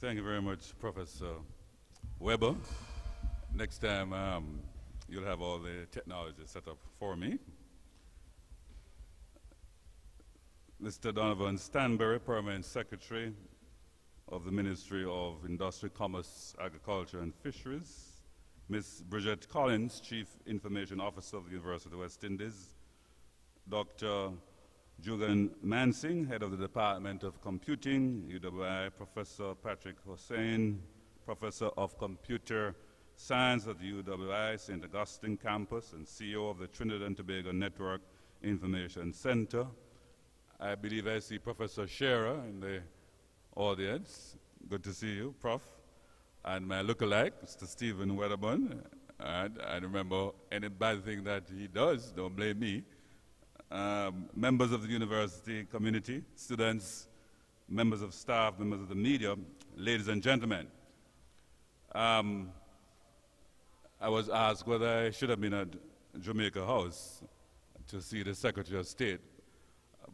Thank you very much, Professor Weber. Next time, you'll have all the technology set up for me. Mr. Donovan Stanbury, Permanent Secretary of the Ministry of Industry, Commerce, Agriculture and Fisheries. Ms. Bridget Collins, Chief Information Officer of the University of West Indies. Dr. John Monson, Head of the Department of Computing, UWI, Professor Patrick Hosein, Professor of Computer Science at the UWI St. Augustine Campus and CEO of the Trinidad and Tobago Network Information Center. I believe I see Professor Scherer in the audience. Good to see you, Prof. And my lookalike, Mr. Stephen Wedderburn. And I remember any bad thing that he does, don't blame me. Members of the university community, students, members of staff, members of the media, ladies and gentlemen. I was asked whether I should have been at Jamaica House to see the Secretary of State,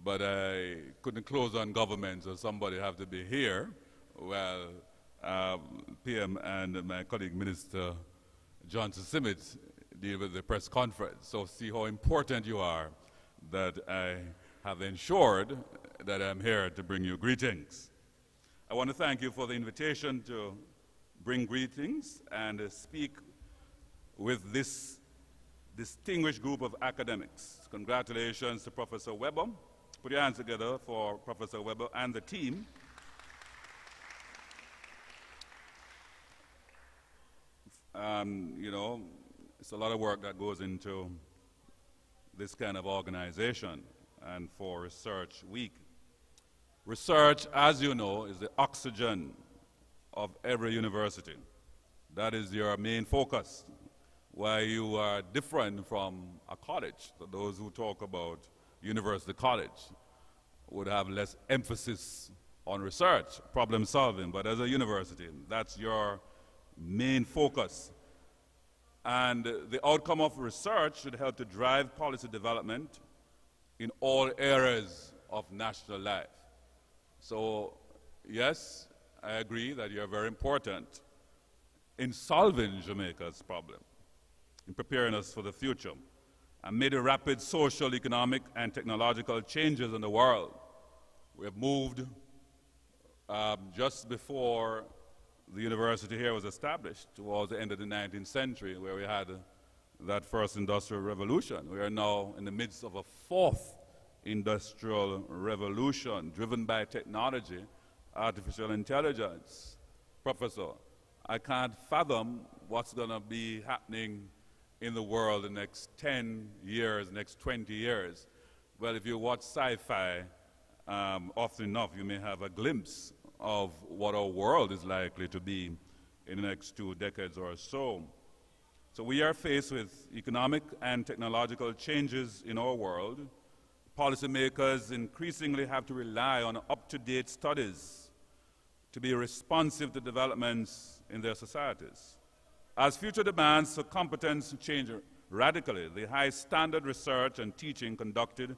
but I couldn't close on government, so somebody have to be here while PM and my colleague Minister Johnson Simmons deal with the press conference. So see how important you are that I have ensured that I'm here to bring you greetings. I want to thank you for the invitation to bring greetings and speak with this distinguished group of academics. Congratulations to Professor Weber. Put your hands together for Professor Weber and the team. You know, it's a lot of work that goes into this kind of organization and for Research Week. Research, as you know, is the oxygen of every university. That is your main focus. Why you are different from a college. So those who talk about university college would have less emphasis on research, problem solving, but as a university, that's your main focus. And the outcome of research should help to drive policy development in all areas of national life. So, yes, I agree that you're very important in solving Jamaica's problem, in preparing us for the future. Amid the rapid social, economic, and technological changes in the world, we have moved just before the university here was established towards the end of the 19th century, where we had that first industrial revolution. We are now in the midst of a fourth industrial revolution driven by technology, artificial intelligence. Professor, I can't fathom what's going to be happening in the world in the next 10 years, next 20 years. Well, if you watch sci-fi, often enough you may have a glimpse of what our world is likely to be in the next 2 decades or so. So we are faced with economic and technological changes in our world. Policymakers increasingly have to rely on up-to-date studies to be responsive to developments in their societies. As future demands for competence change radically, the high standard research and teaching conducted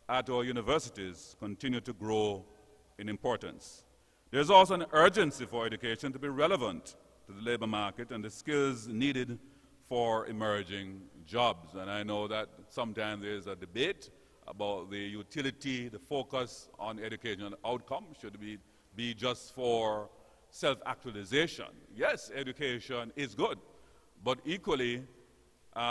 at our universities continue to grow in importance. There's also an urgency for education to be relevant to the labor market and the skills needed for emerging jobs. And I know that sometimes there's a debate about the utility, the focus on educational outcome. Should it be just for self-actualization? Yes, education is good, but equally,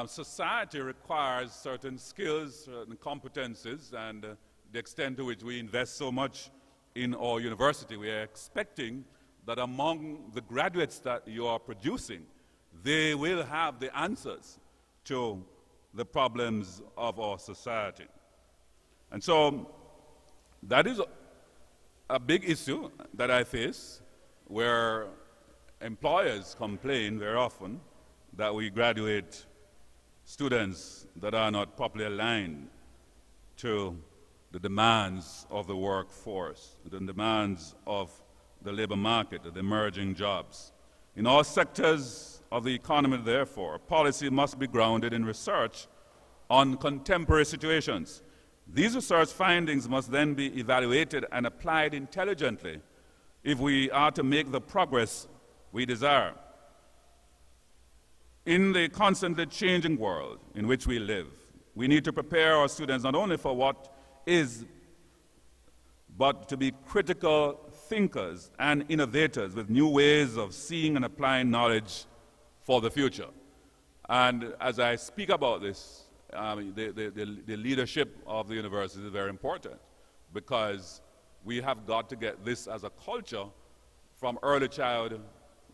society requires certain skills, certain competences, and the extent to which we invest so much in our university, we are expecting that among the graduates that you are producing, they will have the answers to the problems of our society. And so that is a big issue that I face, where employers complain very often that we graduate students that are not properly aligned to the demands of the workforce, the demands of the labor market, the emerging jobs. In all sectors of the economy, therefore, policy must be grounded in research on contemporary situations. These research findings must then be evaluated and applied intelligently if we are to make the progress we desire. In the constantly changing world in which we live, we need to prepare our students not only for what is, but to be critical thinkers and innovators with new ways of seeing and applying knowledge for the future. And as I speak about this, the leadership of the university is very important, because we have got to get this as a culture from early childhood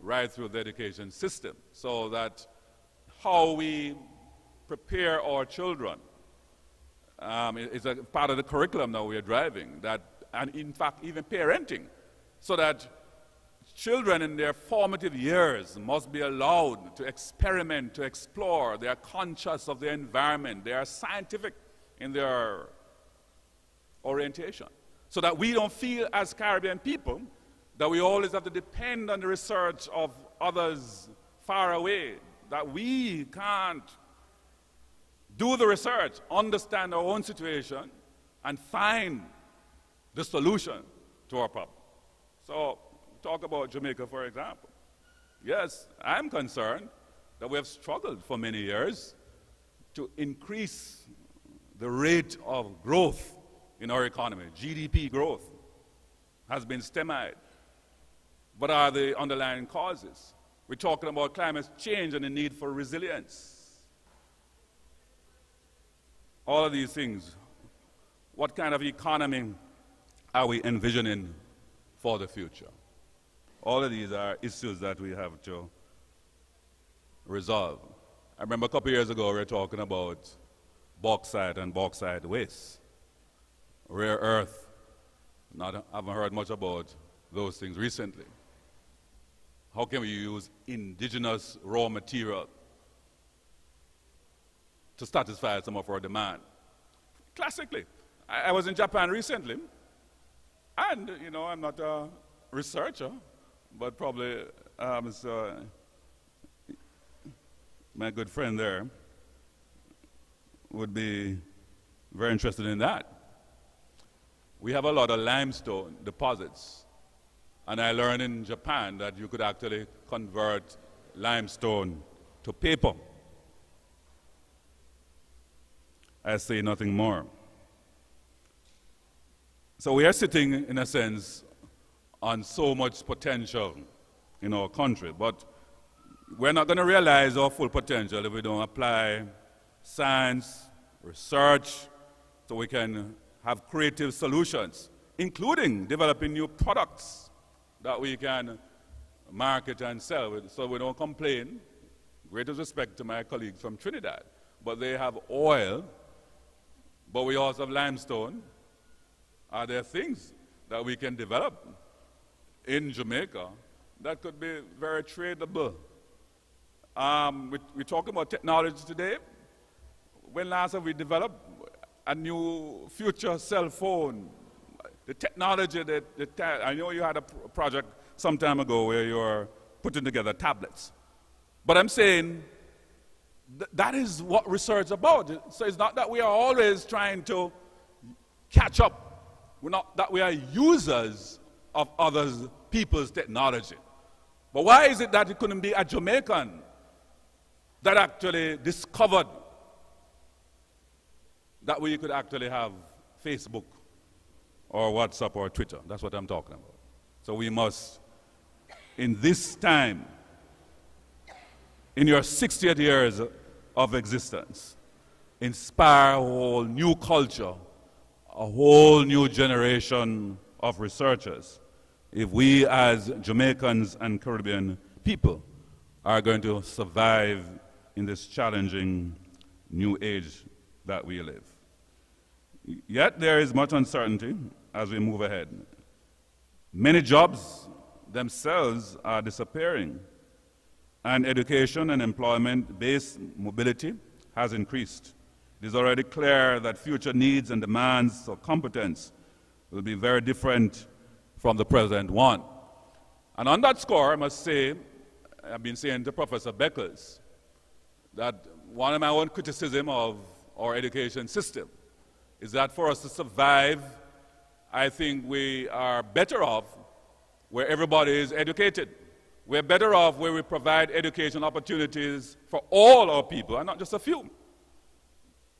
right through the education system, so that how we prepare our children is a part of the curriculum that we are driving, that, and in fact even parenting, so that children in their formative years must be allowed to experiment, to explore. They are conscious of their environment. They are scientific in their orientation, so that we don't feel as Caribbean people that we always have to depend on the research of others far away, that we can't do the research, understand our own situation, and find the solution to our problem. So, talk about Jamaica, for example. Yes, I'm concerned that we have struggled for many years to increase the rate of growth in our economy. GDP growth has been stymied. What are the underlying causes? We're talking about climate change and the need for resilience. All of these things, what kind of economy are we envisioning for the future? All of these are issues that we have to resolve. I remember a couple of years ago we were talking about bauxite and bauxite waste, rare earth. I haven't heard much about those things recently. How can we use indigenous raw material to satisfy some of our demand? Classically, I was in Japan recently, and you know, I'm not a researcher, but probably so my good friend there would be very interested in that. We have a lot of limestone deposits, and I learned in Japan that you could actually convert limestone to paper. I say nothing more. So we are sitting, in a sense, on so much potential in our country, but we're not going to realize our full potential if we don't apply science, research, so we can have creative solutions, including developing new products that we can market and sell, so we don't complain. Greatest respect to my colleagues from Trinidad, but they have oil, but we also have limestone. Are there things that we can develop in Jamaica that could be very tradable? We're talking about technology today. When last have we developed a new future cell phone? The technology I know you had a project some time ago where you were putting together tablets. But I'm saying that is what research is about. So it's not that we are always trying to catch up. We're not that we are users of other people's technology. But why is it that it couldn't be a Jamaican that actually discovered that we could actually have Facebook or WhatsApp or Twitter? That's what I'm talking about. So we must, in this time, in your 60th years of existence, inspire a whole new culture, a whole new generation of researchers, if we as Jamaicans and Caribbean people are going to survive in this challenging new age that we live. Yet there is much uncertainty as we move ahead. Many jobs themselves are disappearing, and education and employment-based mobility has increased. It is already clear that future needs and demands of competence will be very different from the present one. And on that score, I must say, I've been saying to Professor Beckles that one of my own criticism of our education system is that for us to survive, I think we are better off where everybody is educated. We're better off where we provide education opportunities for all our people, and not just a few.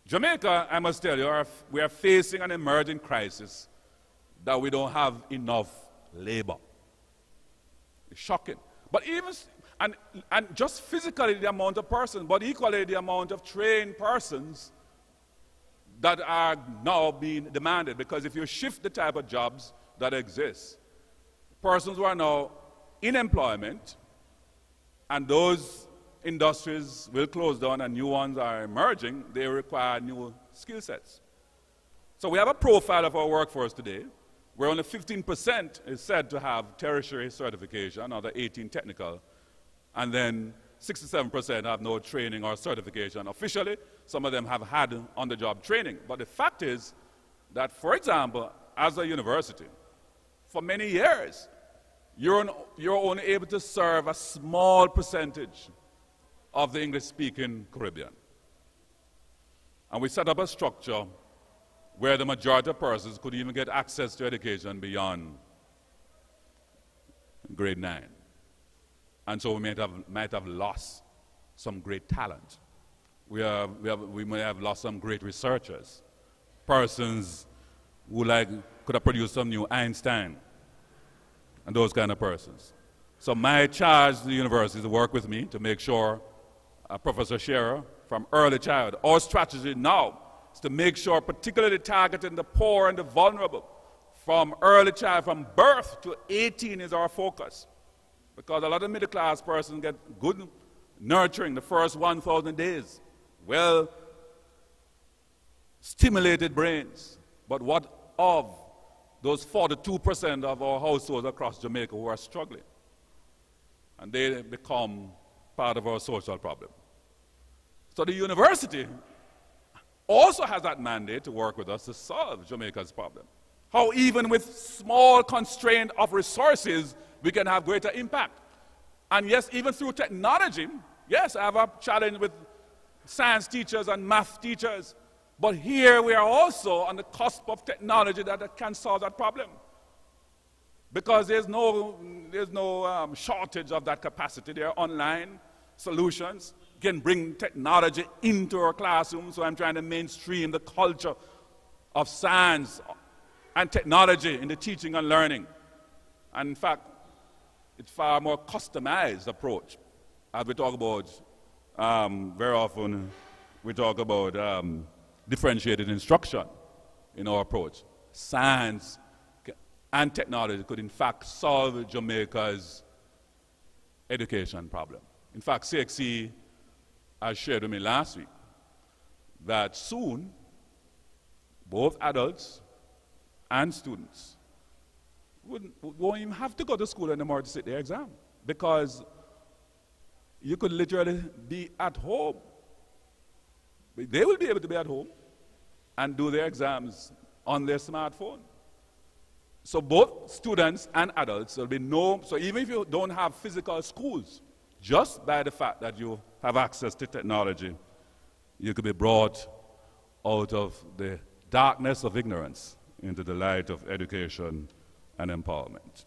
Jamaica, I must tell you, we are facing an emerging crisis that we don't have enough labor. It's shocking. But even, and just physically the amount of persons, but equally the amount of trained persons that are now being demanded. Because if you shift the type of jobs that exist, persons who are now in employment, and those industries will close down and new ones are emerging, they require new skill sets. So we have a profile of our workforce today where only 15% is said to have tertiary certification, another 18 technical, and then 67% have no training or certification officially. Some of them have had on-the-job training. But the fact is that, for example, as a university, for many years, you're only able to serve a small percentage of the English-speaking Caribbean. And we set up a structure where the majority of persons could even get access to education beyond grade 9. And so we might have lost some great talent. We may have lost some great researchers, persons who could have produced some new Einstein, and those kind of persons. So my charge to the university is to work with me to make sure, Professor Scherer, from early childhood, our strategy now is to make sure, particularly targeting the poor and the vulnerable, from early child, from birth to 18 is our focus. Because a lot of middle-class persons get good nurturing the first 1,000 days, well-stimulated brains. But what of those 42% of our households across Jamaica who are struggling? And they become part of our social problem. So the university also has that mandate to work with us to solve Jamaica's problem. How even with small constraint of resources, we can have greater impact. And yes, even through technology, yes, I have a challenge with science teachers and math teachers, but here we are also on the cusp of technology that can solve that problem. Because there's no shortage of that capacity. There are online solutions. Can bring technology into our classrooms, so I'm trying to mainstream the culture of science and technology in the teaching and learning. And in fact, it's far more customized approach. As we talk about, very often we talk about differentiated instruction in our approach. Science and technology could in fact solve Jamaica's education problem. In fact, CXC has shared with me last week that soon both adults and students won't even have to go to school anymore to sit their exam, because you could literally be at home. They will be able to be at home and do their exams on their smartphone. So both students and adults will be so even if you don't have physical schools, just by the fact that you have access to technology, you could be brought out of the darkness of ignorance into the light of education and empowerment.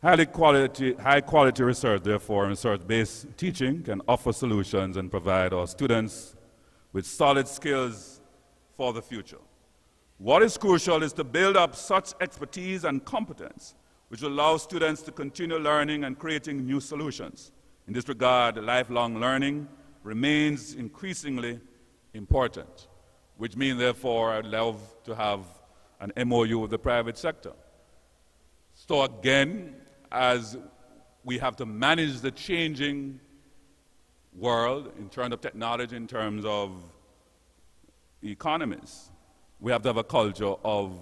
High quality research, therefore, and research-based teaching can offer solutions and provide our students with solid skills for the future. What is crucial is to build up such expertise and competence which will allow students to continue learning and creating new solutions. In this regard, lifelong learning remains increasingly important, which means, therefore, I'd love to have an MOU with the private sector. So again, as we have to manage the changing world in terms of technology, in terms of economies, we have to have a culture of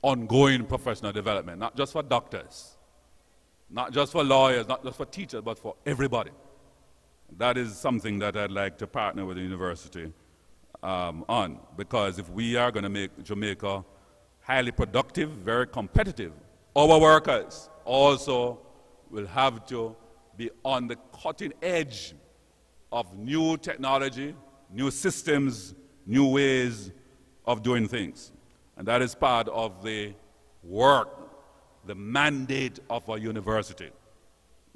ongoing professional development, not just for doctors, not just for lawyers, not just for teachers, but for everybody. That is something that I'd like to partner with the university on, because if we are going to make Jamaica highly productive, very competitive, our workers also will have to be on the cutting edge of new technology, new systems, new ways of doing things. And that is part of the work the mandate of a university.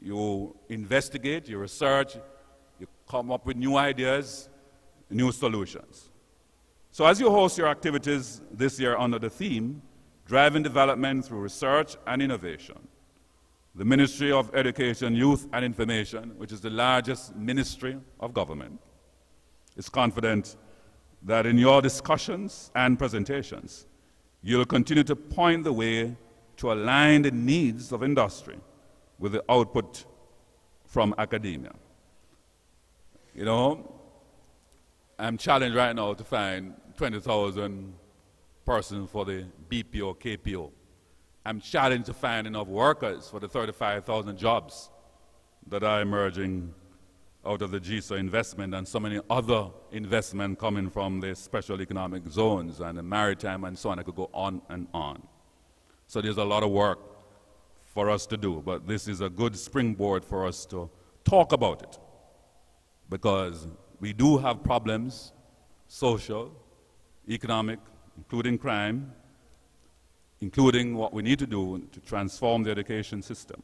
You investigate, you research, you come up with new ideas, new solutions. So as you host your activities this year under the theme, Driving Development Through Research and Innovation, the Ministry of Education, Youth and Information, which is the largest ministry of government, is confident that in your discussions and presentations, you'll continue to point the way to align the needs of industry with the output from academia. You know, I'm challenged right now to find 20,000 persons for the BPO, KPO. I'm challenged to find enough workers for the 35,000 jobs that are emerging out of the GISA investment and so many other investment coming from the special economic zones and the maritime and so on. I could go on and on. So there's a lot of work for us to do, but this is a good springboard for us to talk about it, because we do have problems, social, economic, including crime, including what we need to do to transform the education system.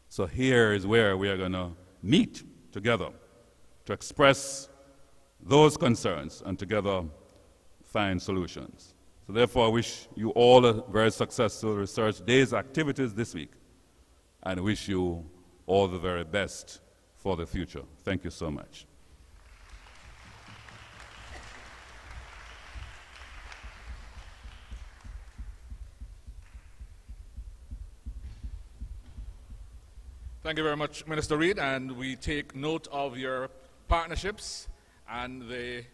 So here is where we are going to meet together to express those concerns and together find solutions. So therefore, I wish you all a very successful Research Days activities this week, and wish you all the very best for the future. Thank you so much. Thank you very much, Minister Reid, and we take note of your partnerships and the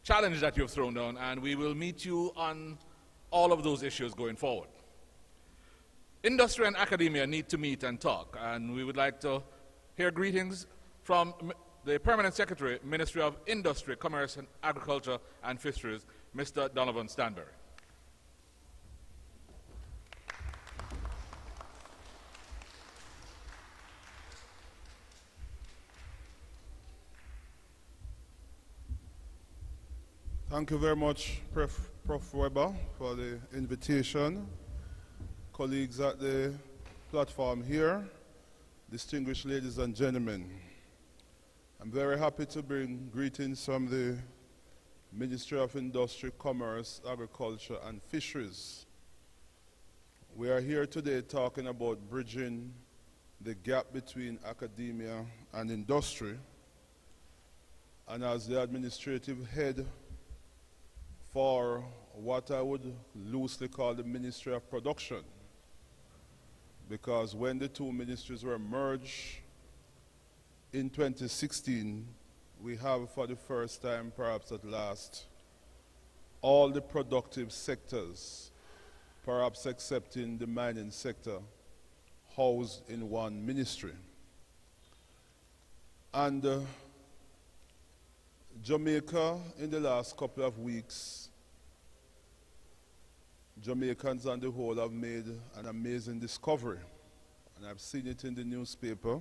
challenge that you've thrown down, and we will meet you on all of those issues going forward. Industry and academia need to meet and talk, and we would like to hear greetings from the Permanent Secretary, Ministry of Industry, Commerce and Agriculture and Fisheries, Mr. Donovan Stanbury. Thank you very much, Prof. Weber, for the invitation. Colleagues at the platform here, distinguished ladies and gentlemen, I'm very happy to bring greetings from the Ministry of Industry, Commerce, Agriculture and Fisheries. We are here today talking about bridging the gap between academia and industry, and as the administrative head for what I would loosely call the Ministry of Production, because when the two ministries were merged in 2016, we have for the first time, perhaps at last, all the productive sectors, perhaps excepting the mining sector, housed in one ministry. And Jamaica, in the last couple of weeks, Jamaicans on the whole have made an amazing discovery, and I've seen it in the newspaper.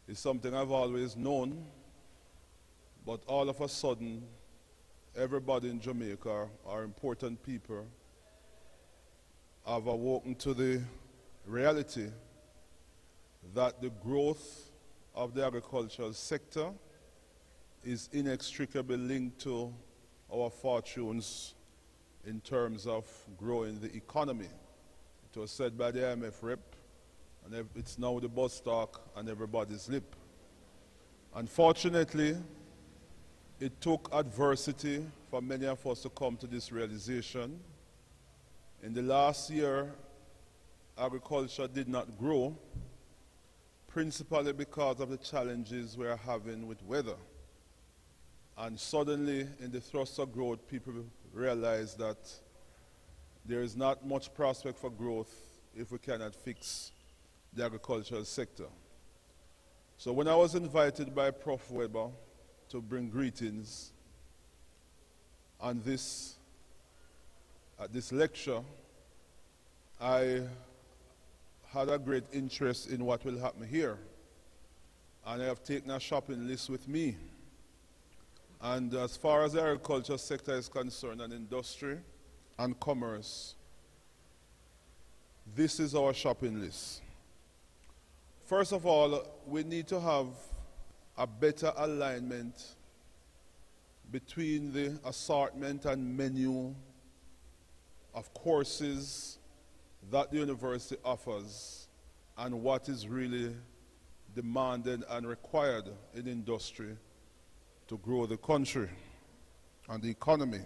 It's something I've always known, but all of a sudden, everybody in Jamaica, our important people, have awoken to the reality that the growth of the agricultural sector is inextricably linked to our fortunes in terms of growing the economy. It was said by the IMF rep, and it's now the buzz talk on everybody's lip. Unfortunately, it took adversity for many of us to come to this realization. In the last year, agriculture did not grow, principally because of the challenges we are having with weather. And suddenly, in the thrust of growth, people realize that there is not much prospect for growth if we cannot fix the agricultural sector. So when I was invited by Prof. Weber to bring greetings on this, at this lecture, I had a great interest in what will happen here. And I have taken a shopping list with me. And as far as the agriculture sector is concerned, and industry and commerce, this is our shopping list. First of all, we need to have a better alignment between the assortment and menu of courses that the university offers and what is really demanded and required in industry to grow the country and the economy.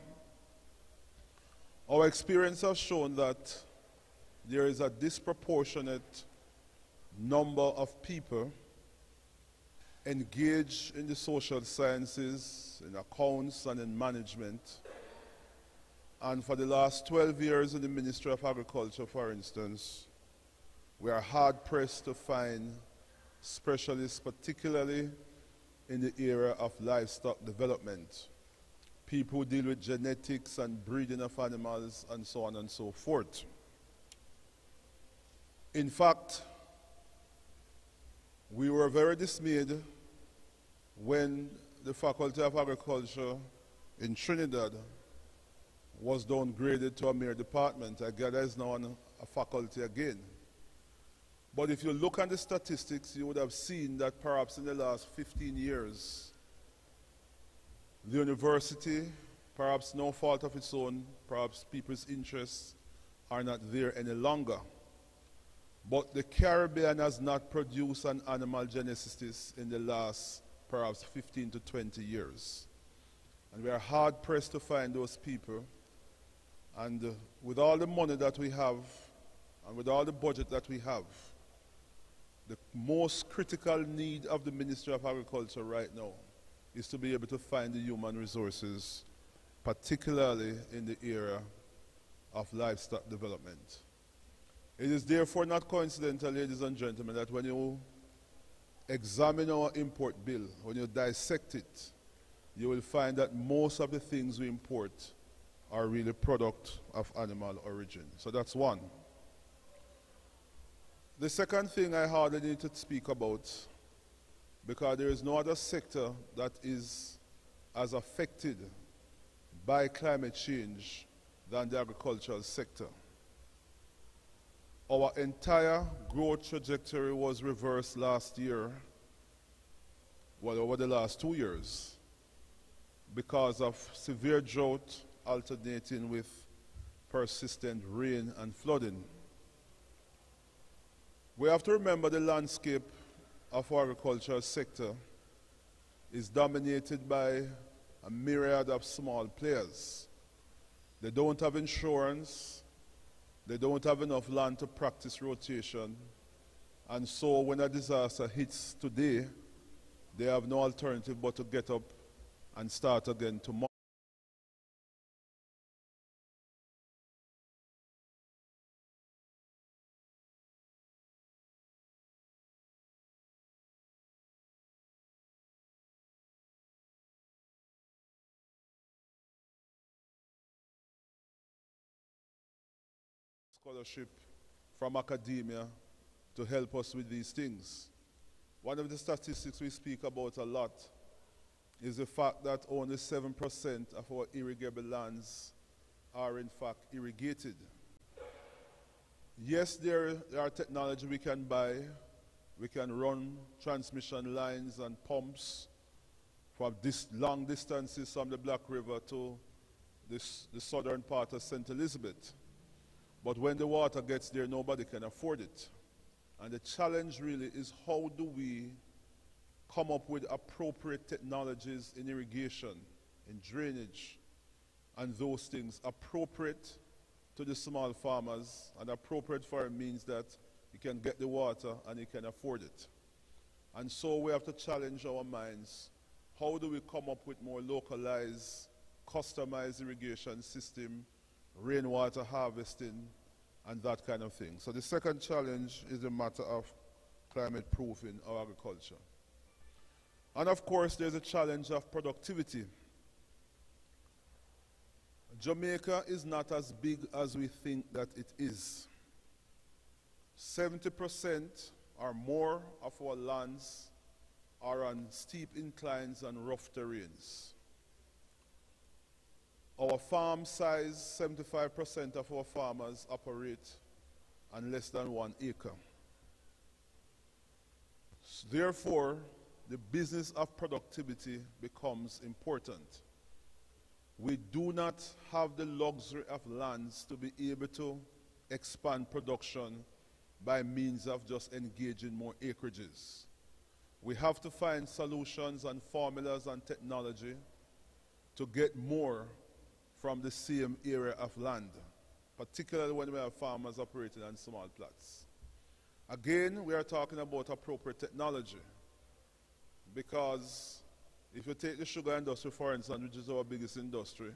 Our experience has shown that there is a disproportionate number of people engaged in the social sciences, in accounts and in management. And for the last 12 years in the Ministry of Agriculture, for instance, we are hard pressed to find specialists, particularly in the area of livestock development. People who deal with genetics and breeding of animals and so on and so forth. In fact, we were very dismayed when the Faculty of Agriculture in Trinidad was downgraded to a mere department. I gather it's now a faculty again. But if you look at the statistics, you would have seen that perhaps in the last 15 years, the university, perhaps no fault of its own, perhaps people's interests are not there any longer. But the Caribbean has not produced an animal geneticist in the last perhaps 15 to 20 years. And we are hard pressed to find those people. And with all the money that we have, and with all the budget that we have, the most critical need of the Ministry of Agriculture right now is to be able to find the human resources, particularly in the area of livestock development. It is therefore not coincidental, ladies and gentlemen, that when you examine our import bill, when you dissect it, you will find that most of the things we import are really product of animal origin. So that's one. The second thing I hardly need to speak about, because there is no other sector that is as affected by climate change than the agricultural sector. Our entire growth trajectory was reversed last year, well, over the last 2 years, because of severe drought alternating with persistent rain and flooding. We have to remember the landscape of our agricultural sector is dominated by a myriad of small players. They don't have insurance, they don't have enough land to practice rotation, and so when a disaster hits today, they have no alternative but to get up and start again tomorrow. Scholarship from academia to help us with these things. One of the statistics we speak about a lot is the fact that only 7% of our irrigable lands are in fact irrigated. Yes, there are technology we can buy. We can run transmission lines and pumps from long distances from the Black River to the southern part of St. Elizabeth. But when the water gets there, nobody can afford it. And the challenge really is, how do we come up with appropriate technologies in irrigation, in drainage, and those things appropriate to the small farmers, and appropriate for it means that he can get the water and he can afford it. And so we have to challenge our minds. How do we come up with more localized, customized irrigation system, rainwater harvesting, and that kind of thing? So the second challenge is the matter of climate proofing our agriculture. And of course, there's a challenge of productivity. Jamaica is not as big as we think that it is. 70% or more of our lands are on steep inclines and rough terrains. Our farm size, 75% of our farmers operate and less than 1 acre. Therefore, the business of productivity becomes important. We do not have the luxury of lands to be able to expand production by means of just engaging more acreages. We have to find solutions and formulas and technology to get more from the same area of land, particularly when we have farmers operating on small plots. Again, we are talking about appropriate technology, because if you take the sugar industry, for instance, which is our biggest industry,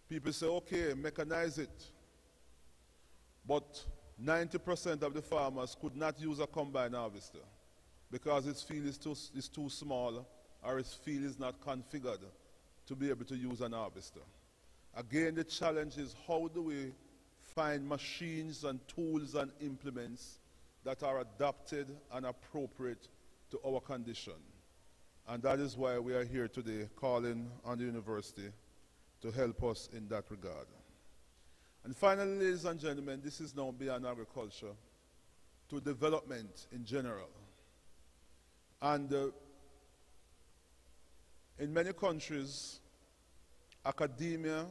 people say, okay, mechanize it. But 90% of the farmers could not use a combine harvester because its field is too small, or its field is not configured to be able to use an harvester. Again, the challenge is, how do we find machines and tools and implements that are adapted and appropriate to our condition? And that is why we are here today calling on the university to help us in that regard. And finally, ladies and gentlemen, this is now beyond agriculture to development in general. And in many countries, academia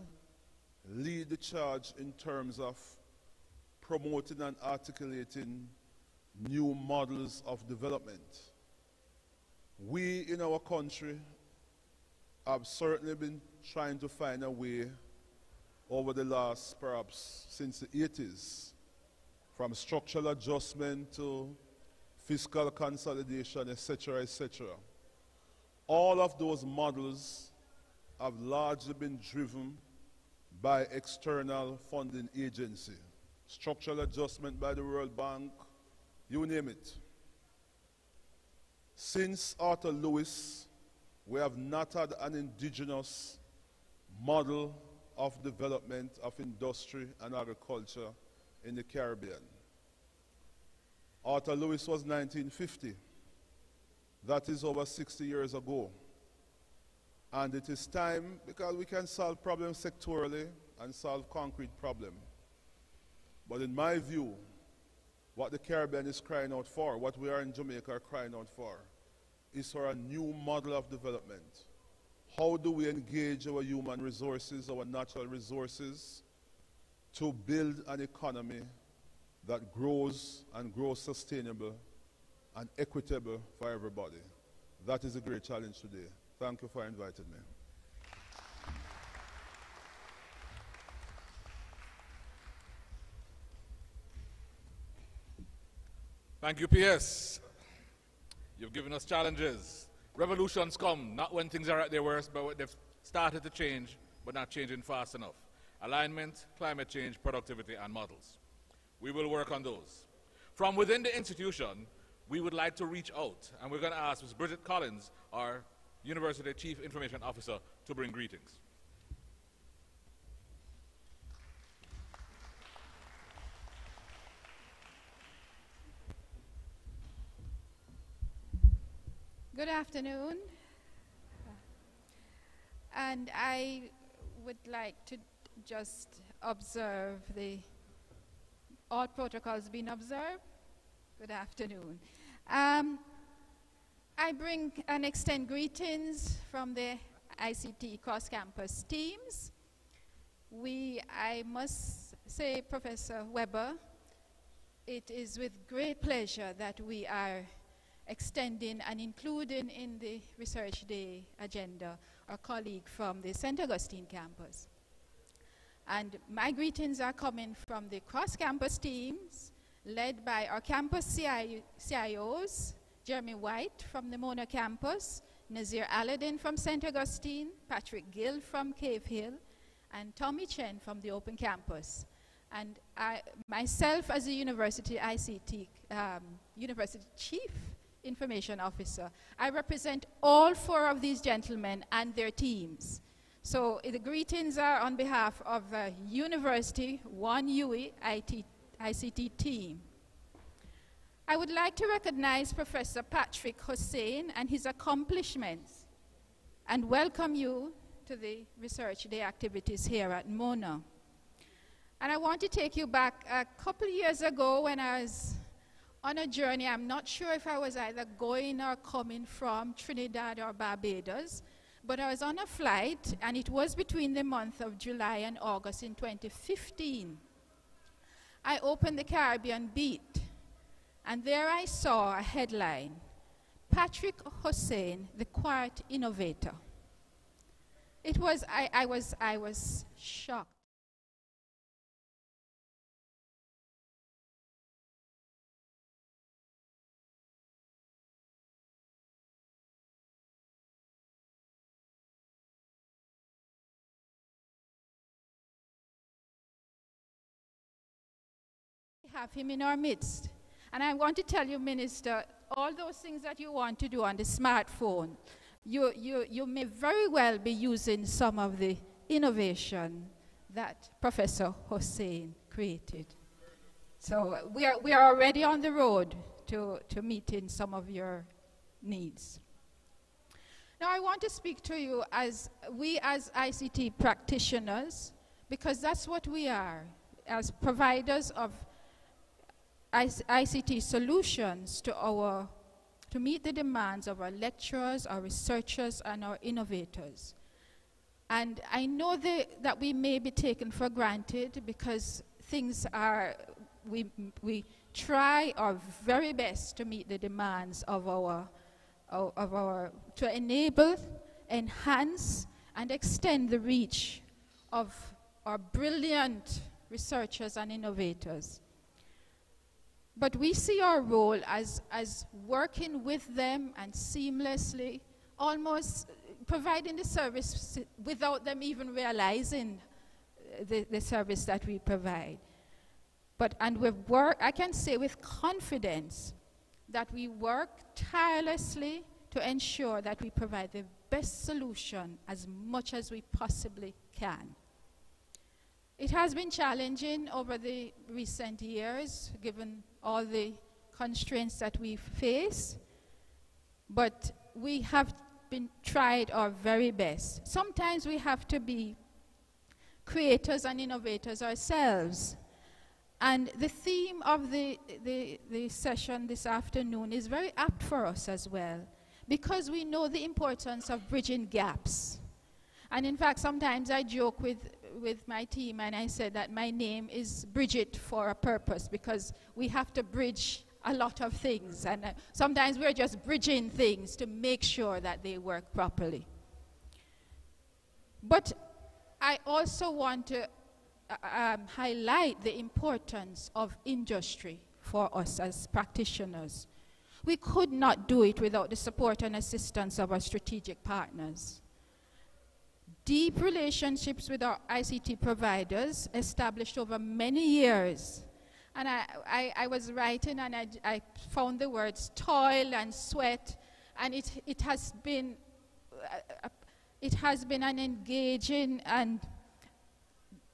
lead the charge in terms of promoting and articulating new models of development. We in our country have certainly been trying to find a way over the last, perhaps since the 80s, from structural adjustment to fiscal consolidation, etc., etc. All of those models have largely been driven by external funding agency. Structural adjustment by the World Bank, you name it. Since Arthur Lewis, we have not had an indigenous model of development of industry and agriculture in the Caribbean. Arthur Lewis was 1950. That is over 60 years ago. And it is time, because we can solve problems sectorally and solve concrete problems. But in my view, what the Caribbean is crying out for, what we are in Jamaica are crying out for, is for a new model of development. How do we engage our human resources, our natural resources, to build an economy that grows and grows sustainable and equitable for everybody? That is a great challenge today. Thank you for inviting me. Thank you, PS. You've given us challenges. Revolutions come, not when things are at their worst, but when they've started to change, but not changing fast enough. Alignment, climate change, productivity, and models. We will work on those. From within the institution, we would like to reach out, and we're going to ask Ms. Bridget Collins, our University Chief Information Officer, to bring greetings. Good afternoon. And I would like to just observe all protocols being observed. Good afternoon. I bring and extend greetings from the ICT cross-campus teams. I must say, Professor Weber, it is with great pleasure that we are extending and including in the Research Day agenda our colleague from the St. Augustine campus. And my greetings are coming from the cross-campus teams led by our campus CIOs, Jeremy White from the Mona campus, Nazir Aladdin from St. Augustine, Patrick Gill from Cave Hill, and Tommy Chen from the Open Campus. And myself as a university ICT, University Chief Information Officer, I represent all 4 of these gentlemen and their teams. So the greetings are on behalf of University 1 UWI ICT team. I would like to recognize Professor Patrick Hosein and his accomplishments and welcome you to the Research Day activities here at Mona. And I want to take you back a couple years ago when I was on a journey. I'm not sure if I was either going or coming from Trinidad or Barbados, but I was on a flight, and it was between the month of July and August in 2015. I opened the Caribbean Beat, and there I saw a headline, Patrick Hosein, the Quiet Innovator. It was, I was shocked. We have him in our midst. And I want to tell you, Minister, all those things that you want to do on the smartphone, you may very well be using some of the innovation that Professor Hosein created. So we are already on the road to meeting some of your needs. Now I want to speak to you as ICT practitioners, because that's what we are, as providers of ICT solutions to meet the demands of our lecturers, our researchers, and our innovators. And I know that we may be taken for granted because things are, we try our very best to meet the demands of to enable, enhance, and extend the reach of our brilliant researchers and innovators. But we see our role as working with them and seamlessly, almost providing the service without them even realizing the service that we provide. And I can say with confidence that we work tirelessly to ensure that we provide the best solution as much as we possibly can. It has been challenging over the recent years, given all the constraints that we face, but we have tried our very best. Sometimes we have to be creators and innovators ourselves. And the theme of the session this afternoon is very apt for us as well, because we know the importance of bridging gaps. And in fact, sometimes I joke with my team, and I said that my name is Bridget for a purpose, because we have to bridge a lot of things, and sometimes we're just bridging things to make sure that they work properly. But I also want to highlight the importance of industry for us as practitioners. We could not do it without the support and assistance of our strategic partners. Deep relationships with our ICT providers established over many years. And I was writing, and I found the words toil and sweat, and it has been an engaging, and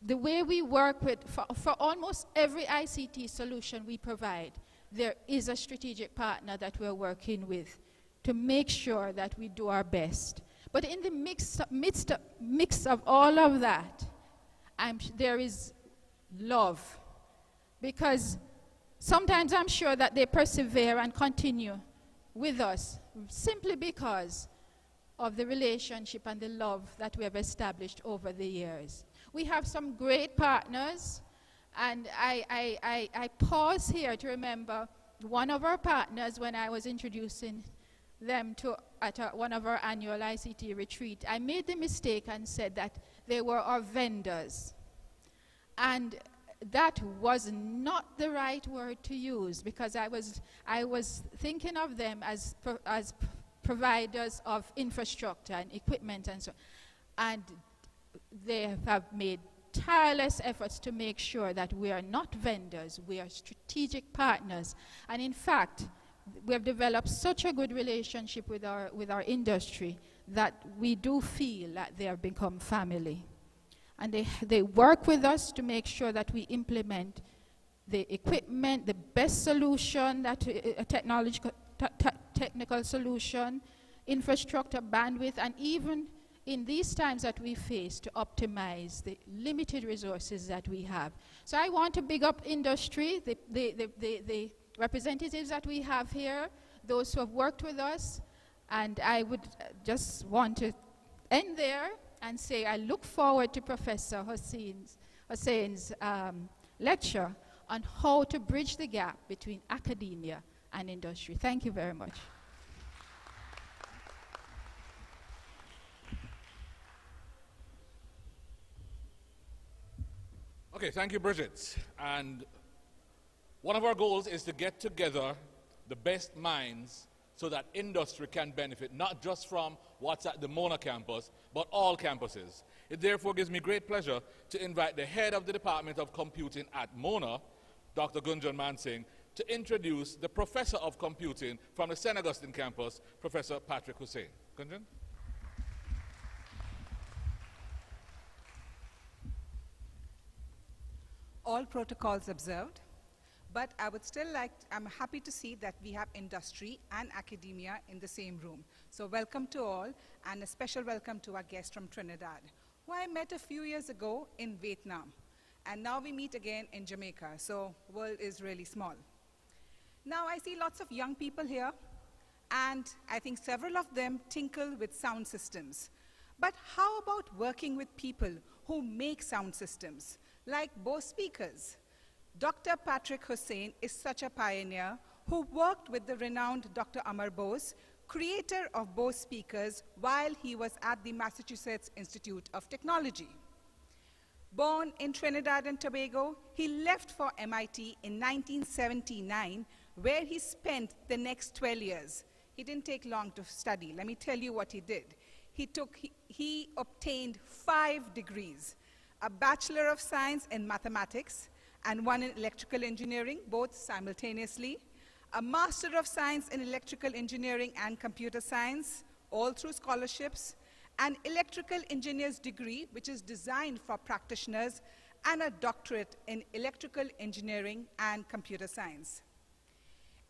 the way we work with, for almost every ICT solution we provide, there is a strategic partner that we're working with to make sure that we do our best. But in the mix of all of that, there is love. Because sometimes I'm sure that they persevere and continue with us simply because of the relationship and the love that we have established over the years. We have some great partners, and I pause here to remember one of our partners when I was introducing them at one of our annual ICT retreat. I made the mistake and said that they were our vendors. And that was not the right word to use, because I was thinking of them as providers of infrastructure and equipment and so on. And they have made tireless efforts to make sure that we are not vendors, we are strategic partners. And in fact, we have developed such a good relationship with our industry that we do feel that they have become family. And they work with us to make sure that we implement the equipment, the best solution, a technical solution, infrastructure, bandwidth, and even in these times that we face to optimize the limited resources that we have. So I want to big up industry, the representatives that we have here, those who have worked with us, and I would just want to end there and say I look forward to Professor Hosein's lecture on how to bridge the gap between academia and industry. Thank you very much. Okay, thank you, Bridget. And one of our goals is to get together the best minds so that industry can benefit not just from what's at the Mona campus, but all campuses. It therefore gives me great pleasure to invite the head of the Department of Computing at Mona, Dr. John Monson, to introduce the Professor of Computing from the St. Augustine campus, Professor Patrick Hosein. Gunjan? All protocols observed. But I would still I'm happy to see that we have industry and academia in the same room. So welcome to all, and a special welcome to our guest from Trinidad, who I met a few years ago in Vietnam. And now we meet again in Jamaica, so world is really small. Now I see lots of young people here, and I think several of them tinkle with sound systems. But how about working with people who make sound systems, like Bose speakers? Dr. Patrick Hosein is such a pioneer who worked with the renowned Dr. Amar Bose, creator of Bose speakers, while he was at the Massachusetts Institute of Technology. Born in Trinidad and Tobago, he left for MIT in 1979, where he spent the next 12 years. He didn't take long to study. Let me tell you what he did. He obtained 5 degrees, a Bachelor of Science in Mathematics, and one in electrical engineering, both simultaneously, a Master of Science in Electrical Engineering and Computer Science, all through scholarships, an electrical engineer's degree, which is designed for practitioners, and a doctorate in electrical engineering and computer science.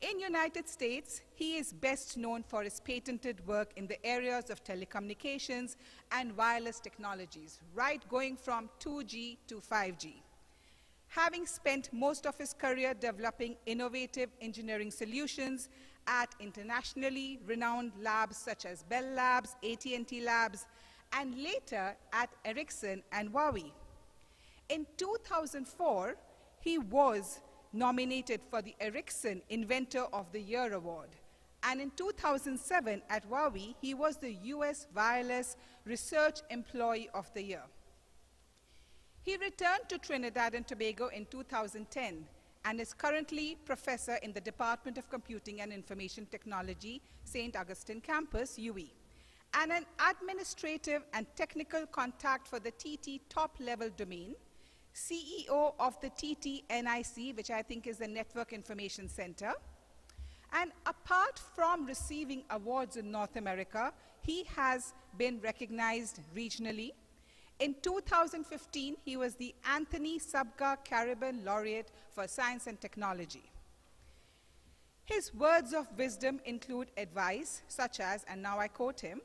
In United States, he is best known for his patented work in the areas of telecommunications and wireless technologies, right going from 2G to 5G. Having spent most of his career developing innovative engineering solutions at internationally renowned labs such as Bell Labs, AT&T Labs, and later at Ericsson and Huawei. In 2004, he was nominated for the Ericsson Inventor of the Year Award. And in 2007 at Huawei, he was the US Wireless Research Employee of the Year. He returned to Trinidad and Tobago in 2010 and is currently professor in the Department of Computing and Information Technology, St. Augustine campus, UWI, and an administrative and technical contact for the TT top-level domain, CEO of the TT NIC, which I think is the Network Information Center. And apart from receiving awards in North America, he has been recognized regionally. In 2015, he was the Anthony Subka Caribbean Laureate for Science and Technology. His words of wisdom include advice such as, and now I quote him,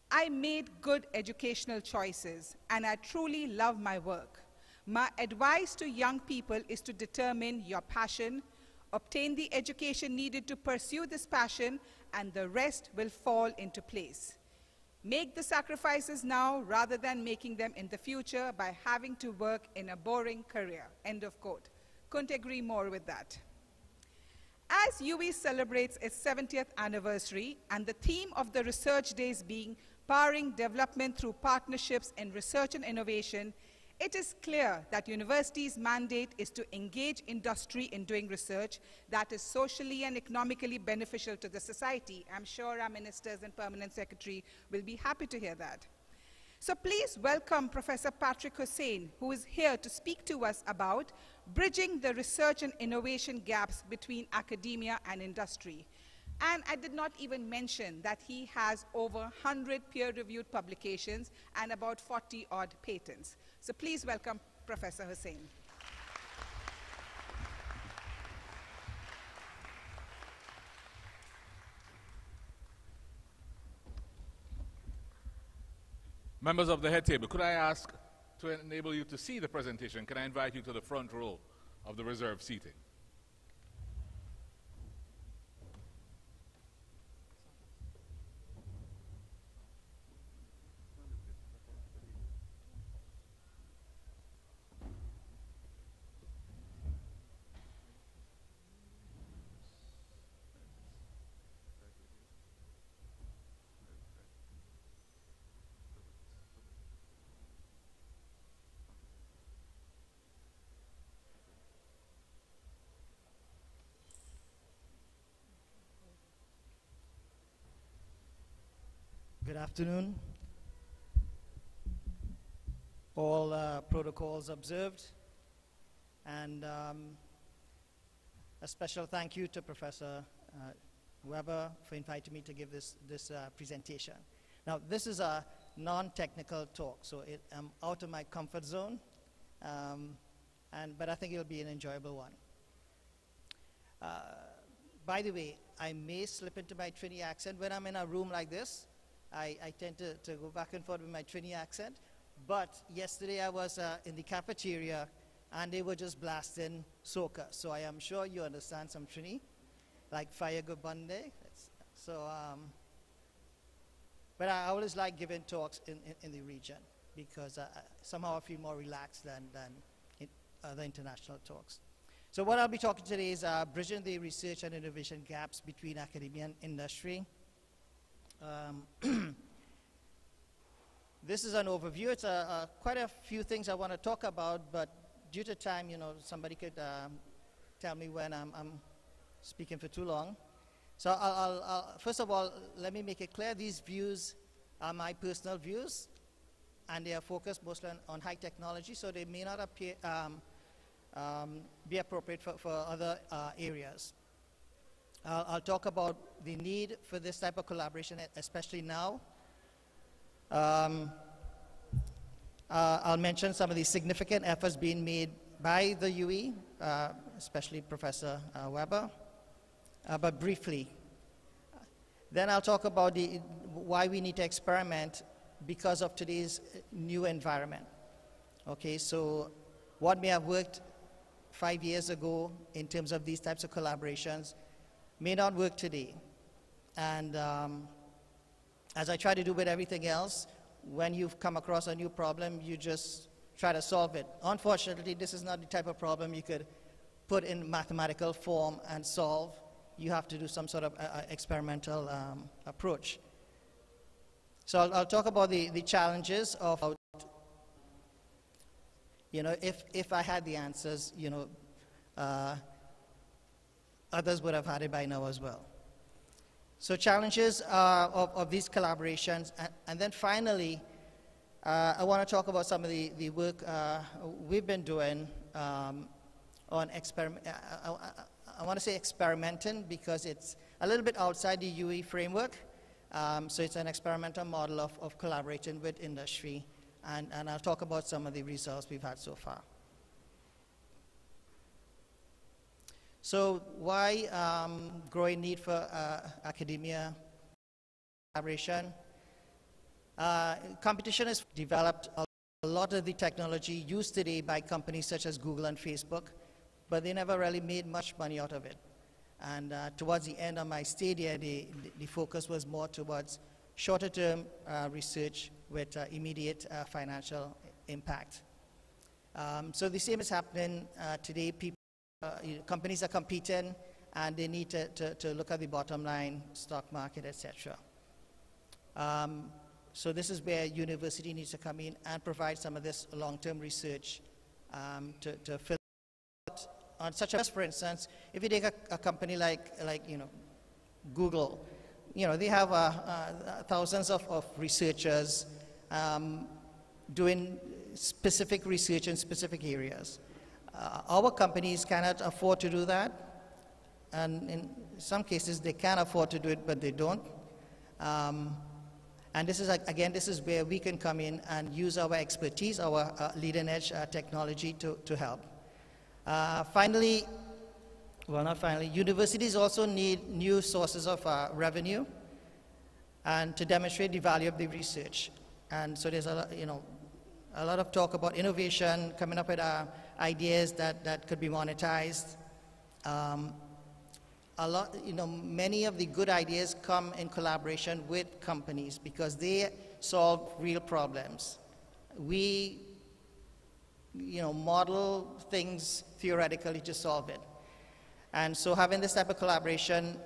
"I made good educational choices, and I truly love my work. My advice to young people is to determine your passion, obtain the education needed to pursue this passion, and the rest will fall into place. Make the sacrifices now rather than making them in the future by having to work in a boring career." End of quote. Couldn't agree more with that. As UWI celebrates its 70th anniversary and the theme of the research days being powering development through partnerships in research and innovation, it is clear that universities' mandate is to engage industry in doing research that is socially and economically beneficial to the society. I'm sure our ministers and permanent secretary will be happy to hear that. So please welcome Professor Patrick Hosein, who is here to speak to us about bridging the research and innovation gaps between academia and industry. And I did not even mention that he has over 100 peer-reviewed publications and about 40-odd patents. So please welcome Professor Hosein. Members of the head table, could I ask to enable you to see the presentation, can I invite you to the front row of the reserved seating? Good afternoon. All protocols observed. And a special thank you to Professor Weber for inviting me to give this presentation. Now, this is a non-technical talk, so I'm out of my comfort zone, but I think it'll be an enjoyable one. By the way, I may slip into my Trini accent when I'm in a room like this. I tend to go back and forth with my Trini accent. But yesterday I was in the cafeteria and they were just blasting soca. So I am sure you understand some Trini, like Fire Gubande. So, but I always like giving talks in the region because somehow I feel more relaxed than in other international talks. So what I'll be talking today is bridging the research and innovation gaps between academia and industry. This is an overview. It's quite a few things I want to talk about, but due to time, somebody could tell me when I'm speaking for too long. So I'll first of all, let me make it clear, these views are my personal views, and they are focused mostly on high technology, so they may not appear, be appropriate for other areas. I'll talk about the need for this type of collaboration, especially now. I'll mention some of the significant efforts being made by the UE, especially Professor Weber, but briefly. Then I'll talk about why we need to experiment because of today's new environment. Okay, so what may have worked 5 years ago in terms of these types of collaborations may not work today. And as I try to do with everything else, when you've come across a new problem, you just try to solve it. Unfortunately, this is not the type of problem you could put in mathematical form and solve. You have to do some sort of experimental approach. So I'll talk about the challenges of, if I had the answers, others would have had it by now as well. So challenges of these collaborations, and then finally, I want to talk about some of the work we've been doing on experiment. I want to say experimenting because it's a little bit outside the UE framework. So it's an experimental model of collaborating with industry, and I'll talk about some of the results we've had so far. So why growing need for academia collaboration? Competition has developed a lot of the technology used today by companies such as Google and Facebook, but they never really made much money out of it. And towards the end of my stay there, the focus was more towards shorter-term research with immediate financial impact. So the same is happening today. Companies are competing, and they need to look at the bottom line, stock market, etc. So this is where university needs to come in and provide some of this long-term research to fill out on such a, for instance, if you take a company like Google, they have thousands of researchers doing specific research in specific areas. Our companies cannot afford to do that, and in some cases they can afford to do it, but they don't. And this is, again, this is where we can come in and use our expertise, our leading edge technology to help. Finally, well, not finally, universities also need new sources of revenue and to demonstrate the value of the research. And so there's a lot of talk about innovation, coming up with ideas that could be monetized. Many of the good ideas come in collaboration with companies because they solve real problems. We, model things theoretically to solve it. And so having this type of collaboration,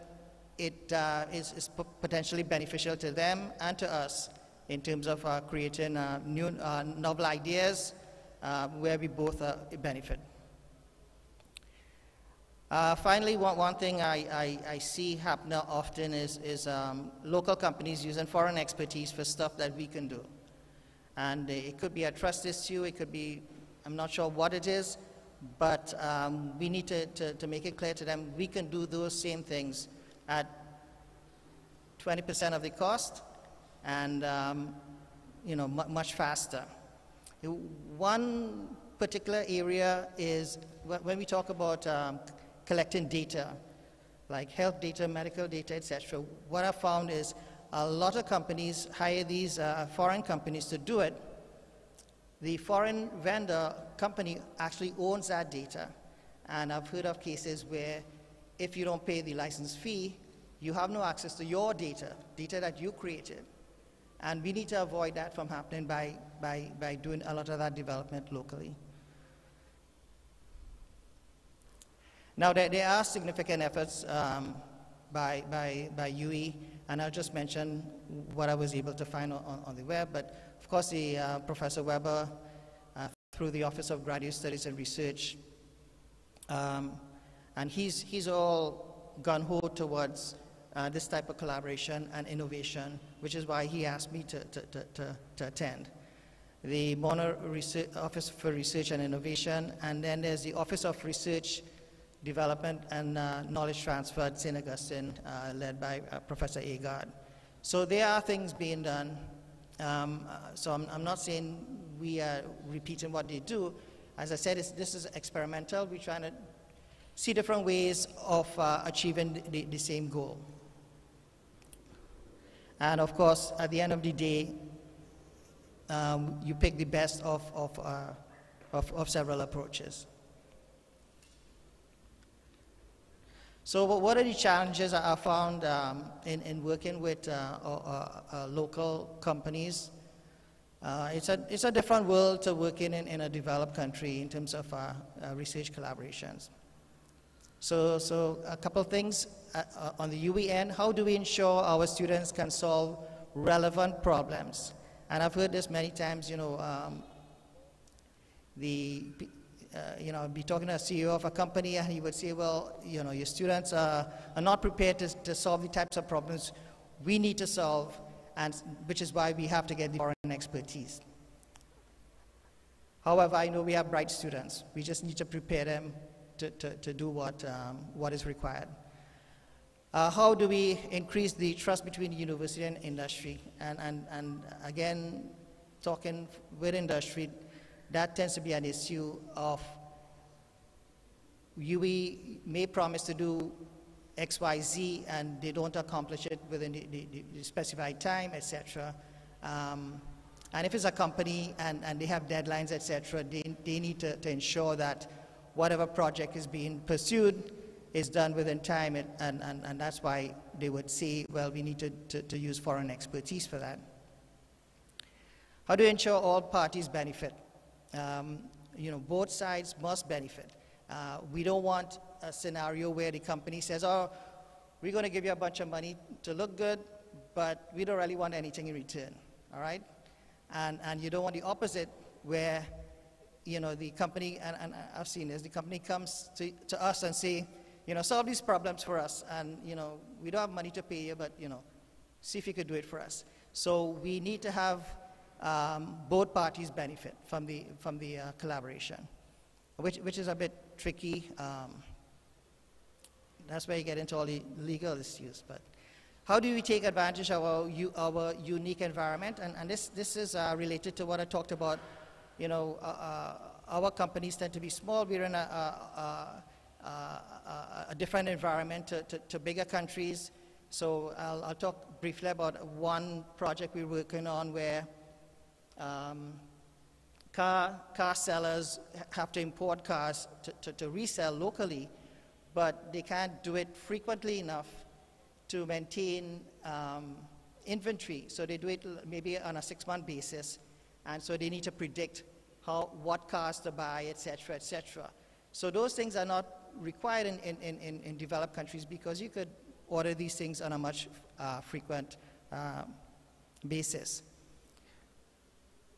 it is potentially beneficial to them and to us in terms of creating new novel ideas where we both benefit. Finally, one thing I see happen often is local companies using foreign expertise for stuff that we can do. And it could be a trust issue, it could be, I'm not sure what it is, but we need to make it clear to them we can do those same things at 20% of the cost and much faster. One particular area is when we talk about collecting data, like health data, medical data, etc. What I found is a lot of companies hire these foreign companies to do it. The foreign vendor company actually owns that data. And I've heard of cases where if you don't pay the license fee, you have no access to your data that you created. And we need to avoid that from happening by doing a lot of that development locally. Now, there are significant efforts by UWI, and I'll just mention what I was able to find on the web. But of course, the Professor Weber, through the Office of Graduate Studies and Research, and he's all gung-ho towards this type of collaboration and innovation, which is why he asked me to attend. The MonaMedia Office for Research and Innovation, and then there's the Office of Research, Development and Knowledge Transfer at St. Augustine, led by Professor Agard. So there are things being done. So I'm not saying we are repeating what they do. As I said, this is experimental. We're trying to see different ways of achieving the same goal. And of course, at the end of the day, you pick the best of several approaches. So what are the challenges I found in working with local companies? It's a different world to working in a developed country in terms of research collaborations. So a couple of things on the UWI end. How do we ensure our students can solve relevant problems? And I've heard this many times, I'd be talking to a CEO of a company and he would say, well, your students are not prepared to solve the types of problems we need to solve, and which is why we have to get the foreign expertise. However, I know we have bright students. We just need to prepare them to do what is required. How do we increase the trust between the university and industry? And again, talking with industry, that tends to be an issue of UWI may promise to do X, Y, Z, and they don't accomplish it within the specified time, etc. And if it's a company and they have deadlines, etc., they need to ensure that whatever project is being pursued is done within time, and that's why they would say, well, we need to use foreign expertise for that. How do you ensure all parties benefit? Both sides must benefit. We don't want a scenario where the company says, oh, we're going to give you a bunch of money to look good, but we don't really want anything in return, all right? And you don't want the opposite where, the company, and I've seen this, the company comes to us and say, solve these problems for us, and, we don't have money to pay you, but, see if you could do it for us. So we need to have both parties benefit from the collaboration, which is a bit tricky. That's where you get into all the legal issues. But how do we take advantage of our unique environment? And this is related to what I talked about. Our companies tend to be small. We're in a different environment to bigger countries. So I'll talk briefly about one project we're working on where Car sellers have to import cars to resell locally, but they can't do it frequently enough to maintain inventory. So they do it maybe on a 6-month basis, and so they need to predict what cars to buy, et cetera, et cetera. So those things are not required in developed countries because you could order these things on a much frequent basis.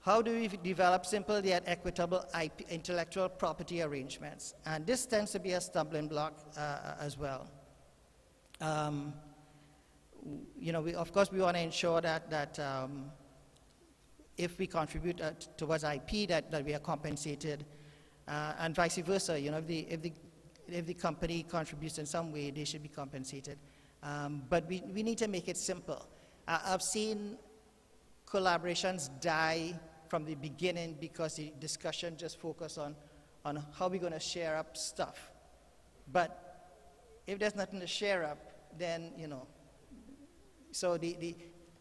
How do we develop simple yet equitable intellectual property arrangements? And this tends to be a stumbling block as well. You know, of course, we want to ensure that if we contribute towards IP, that we are compensated, and vice versa. You know, if the company contributes in some way, they should be compensated. But we need to make it simple. I've seen collaborations die from the beginning because the discussion just focused on how we're going to share up stuff. But if there's nothing to share up, then, you know, so the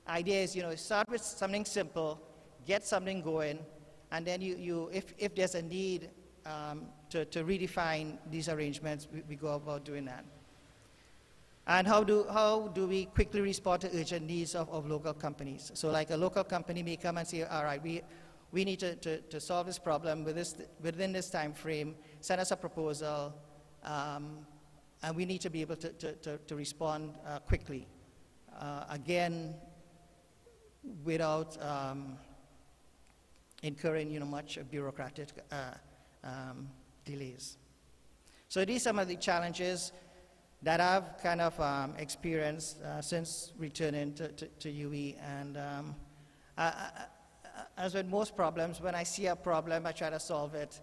idea is, you know, start with something simple, get something going, and then if there's a need to redefine these arrangements, we go about doing that. And how do we quickly respond to urgent needs of local companies? So like a local company may come and say, all right, we need to solve this problem within this time frame, send us a proposal, and we need to be able to respond quickly. Again, without incurring, you know, much bureaucratic delays. So these are some of the challenges that I've kind of experienced since returning to UE. And as with most problems, when I see a problem, I try to solve it.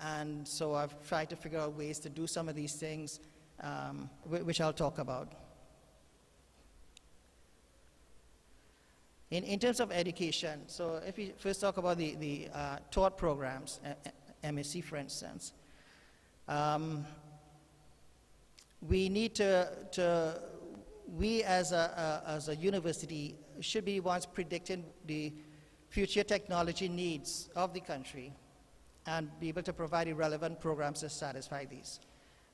And so I've tried to figure out ways to do some of these things, which I'll talk about. In terms of education, so if we first talk about the taught programs, MSc for instance, we need we as a university should be ones predicting the future technology needs of the country and be able to provide relevant programs to satisfy these.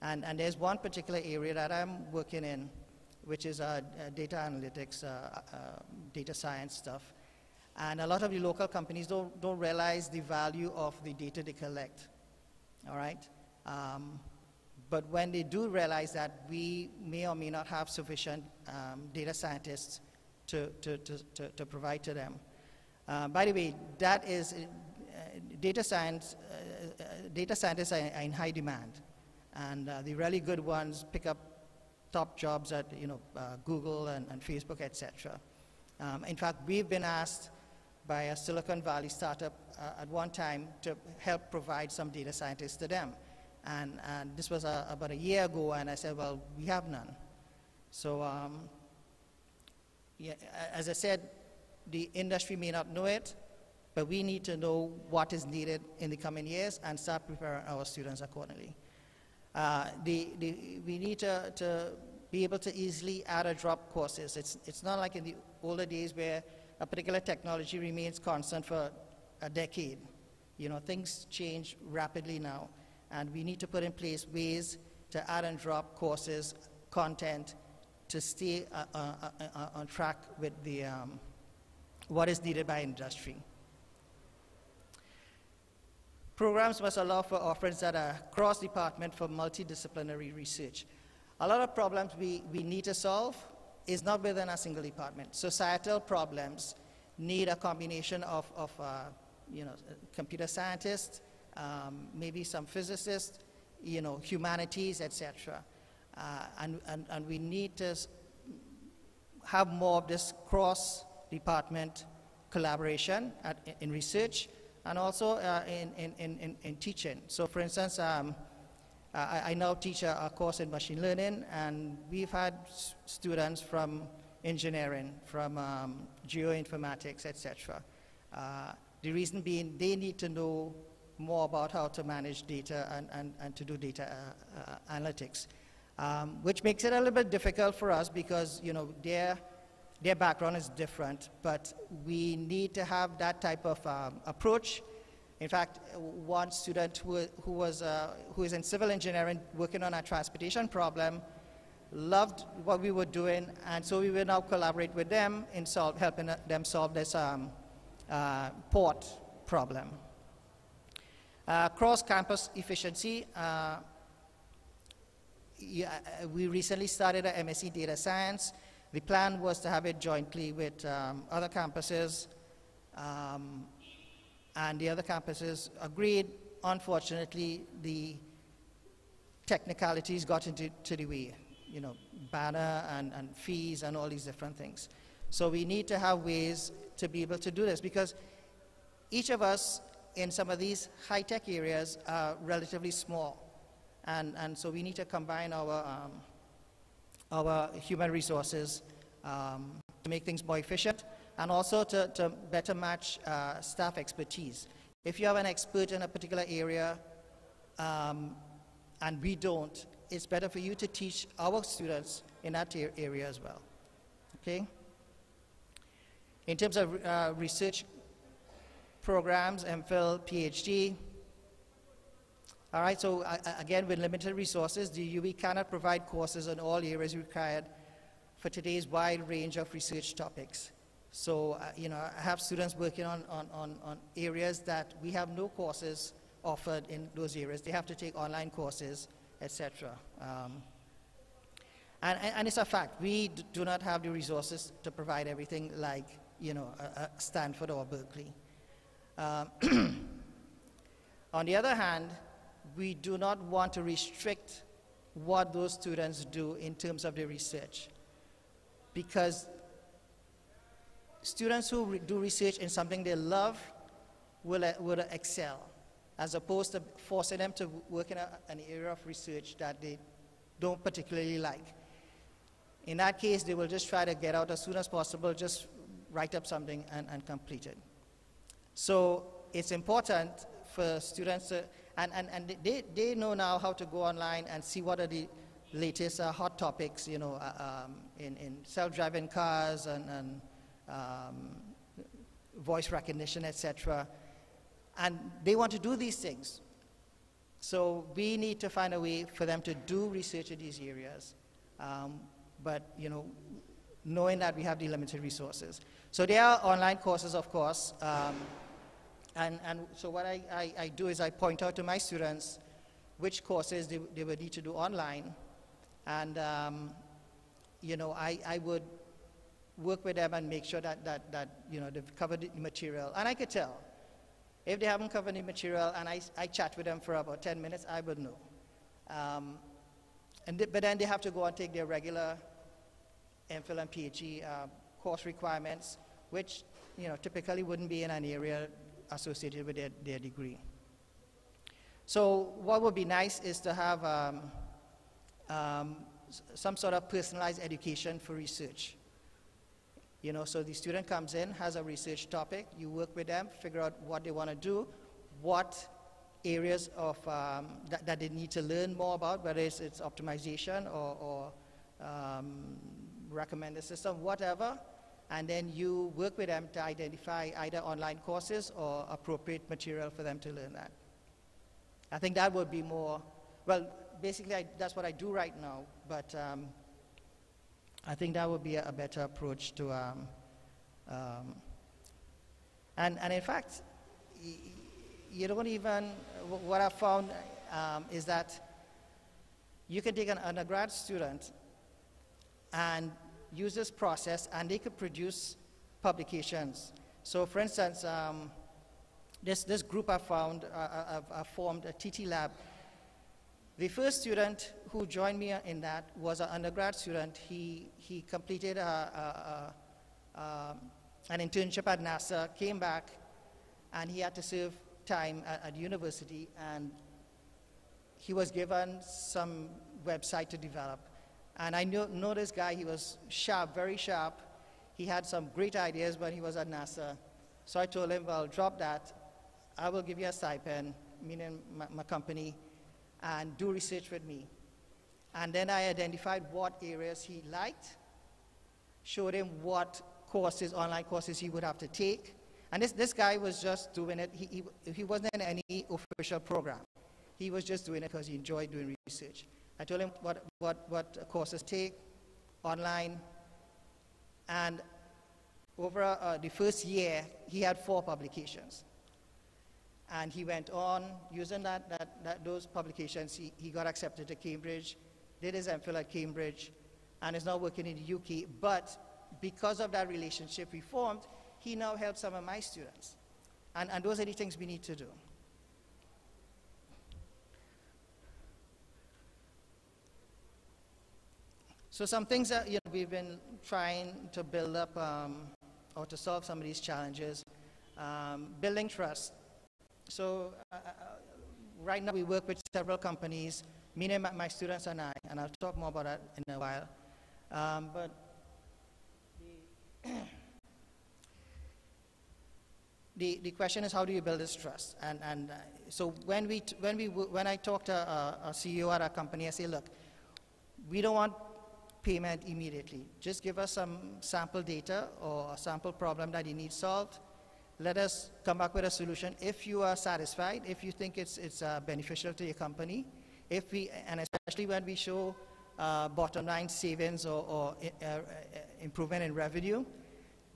And there's one particular area that I'm working in, which is data analytics, data science stuff. And a lot of the local companies don't realize the value of the data they collect, all right? But when they do realize that, we may or may not have sufficient data scientists to provide to them. By the way, that is, data scientists are in high demand. And the really good ones pick up top jobs at, you know, Google and Facebook, etc. In fact, we've been asked by a Silicon Valley startup at one time to help provide some data scientists to them. And this was about a year ago, and I said, well, we have none. So, yeah, as I said, the industry may not know it, but we need to know what is needed in the coming years and start preparing our students accordingly. We need to be able to easily add or drop courses. It's not like in the older days where a particular technology remains constant for a decade. You know, things change rapidly now, and we need to put in place ways to add and drop courses, content, to stay on track with the what is needed by industry. Programs must allow for offerings that are cross-department for multidisciplinary research. A lot of problems we need to solve is not within a single department. Societal problems need a combination of you know, computer scientists, maybe some physicists, you know, humanities, etc. And we need to have more of this cross-department collaboration in research, and also in teaching. So for instance, I now teach a course in machine learning, and we've had students from engineering, from geoinformatics, etc. The reason being, they need to know more about how to manage data and to do data analytics, which makes it a little bit difficult for us because, you know, their their background is different, but we need to have that type of approach. In fact, one student who is in civil engineering working on a transportation problem loved what we were doing, and so we will now collaborate with them in helping them solve this port problem. Cross-campus efficiency. We recently started a MSc Data Science. The plan was to have it jointly with other campuses, and the other campuses agreed. Unfortunately, the technicalities got into the way, you know, banner and fees and all these different things. So we need to have ways to be able to do this, because each of us in some of these high-tech areas are relatively small. And so we need to combine our human resources to make things more efficient, and also to better match staff expertise. If you have an expert in a particular area and we don't, it's better for you to teach our students in that area as well. Okay? In terms of research programs, MPhil, PhD, all right, so again, with limited resources, the UWI cannot provide courses on all areas required for today's wide range of research topics. So, you know, I have students working on areas that we have no courses offered in those areas. They have to take online courses, etc. And it's a fact. We do not have the resources to provide everything like, you know, Stanford or Berkeley. On the other hand, we do not want to restrict what those students do in terms of their research, because students who do research in something they love will excel, as opposed to forcing them to work in an area of research that they don't particularly like. In that case, they will just try to get out as soon as possible, just write up something and complete it. So it's important for students to, and they know now how to go online and see what are the latest hot topics, you know, in self-driving cars and voice recognition, etc. And they want to do these things. So we need to find a way for them to do research in these areas, but, you know, knowing that we have the limited resources. So there are online courses, of course, and so what I do is I point out to my students which courses they would need to do online, and you know, I would work with them and make sure that you know, they've covered the material. And I could tell if they haven't covered the material, and I chat with them for about 10 minutes, I would know. But then they have to go and take their regular MPhil and PhD course requirements, which, you know, typically wouldn't be in an area associated with their degree. So what would be nice is to have some sort of personalized education for research. You know, so the student comes in, has a research topic, you work with them, figure out what they want to do, what areas of that they need to learn more about, whether it's optimization or recommender system, whatever, and then you work with them to identify either online courses or appropriate material for them to learn that. I think that would be more, well, basically that's what I do right now, but I think that would be a better approach to, and in fact, you don't even, what I found is that you can take an undergrad student and use this process, and they could produce publications. So for instance, this group I found, I formed a TT Lab. The first student who joined me in that was an undergrad student. He completed an internship at NASA, came back, and he had to serve time at university, and he was given some website to develop. And I know this guy, he was sharp, very sharp. He had some great ideas when he was at NASA. So I told him, well, drop that. I will give you a stipend, meaning my company, and do research with me. And then I identified what areas he liked, showed him what courses, online courses he would have to take. And this guy was just doing it. He wasn't in any official program. He was just doing it because he enjoyed doing research. I told him what courses take online. And over the first year, he had 4 publications. And he went on using those publications. He got accepted to Cambridge, did his MPhil at Cambridge, and is now working in the UK. But because of that relationship we formed, he now helps some of my students. And those are the things we need to do. So some things that we've been trying to build up or to solve some of these challenges. Building trust. So right now we work with several companies, meaning my students and I, and I'll talk more about that in a while. But the question is, how do you build this trust? And so when I talk to a CEO at a company, I say, look, we don't want payment immediately. Just give us some sample data or a sample problem that you need solved. Let us come back with a solution. If you are satisfied, if you think it's beneficial to your company, and especially when we show bottom line savings or improvement in revenue,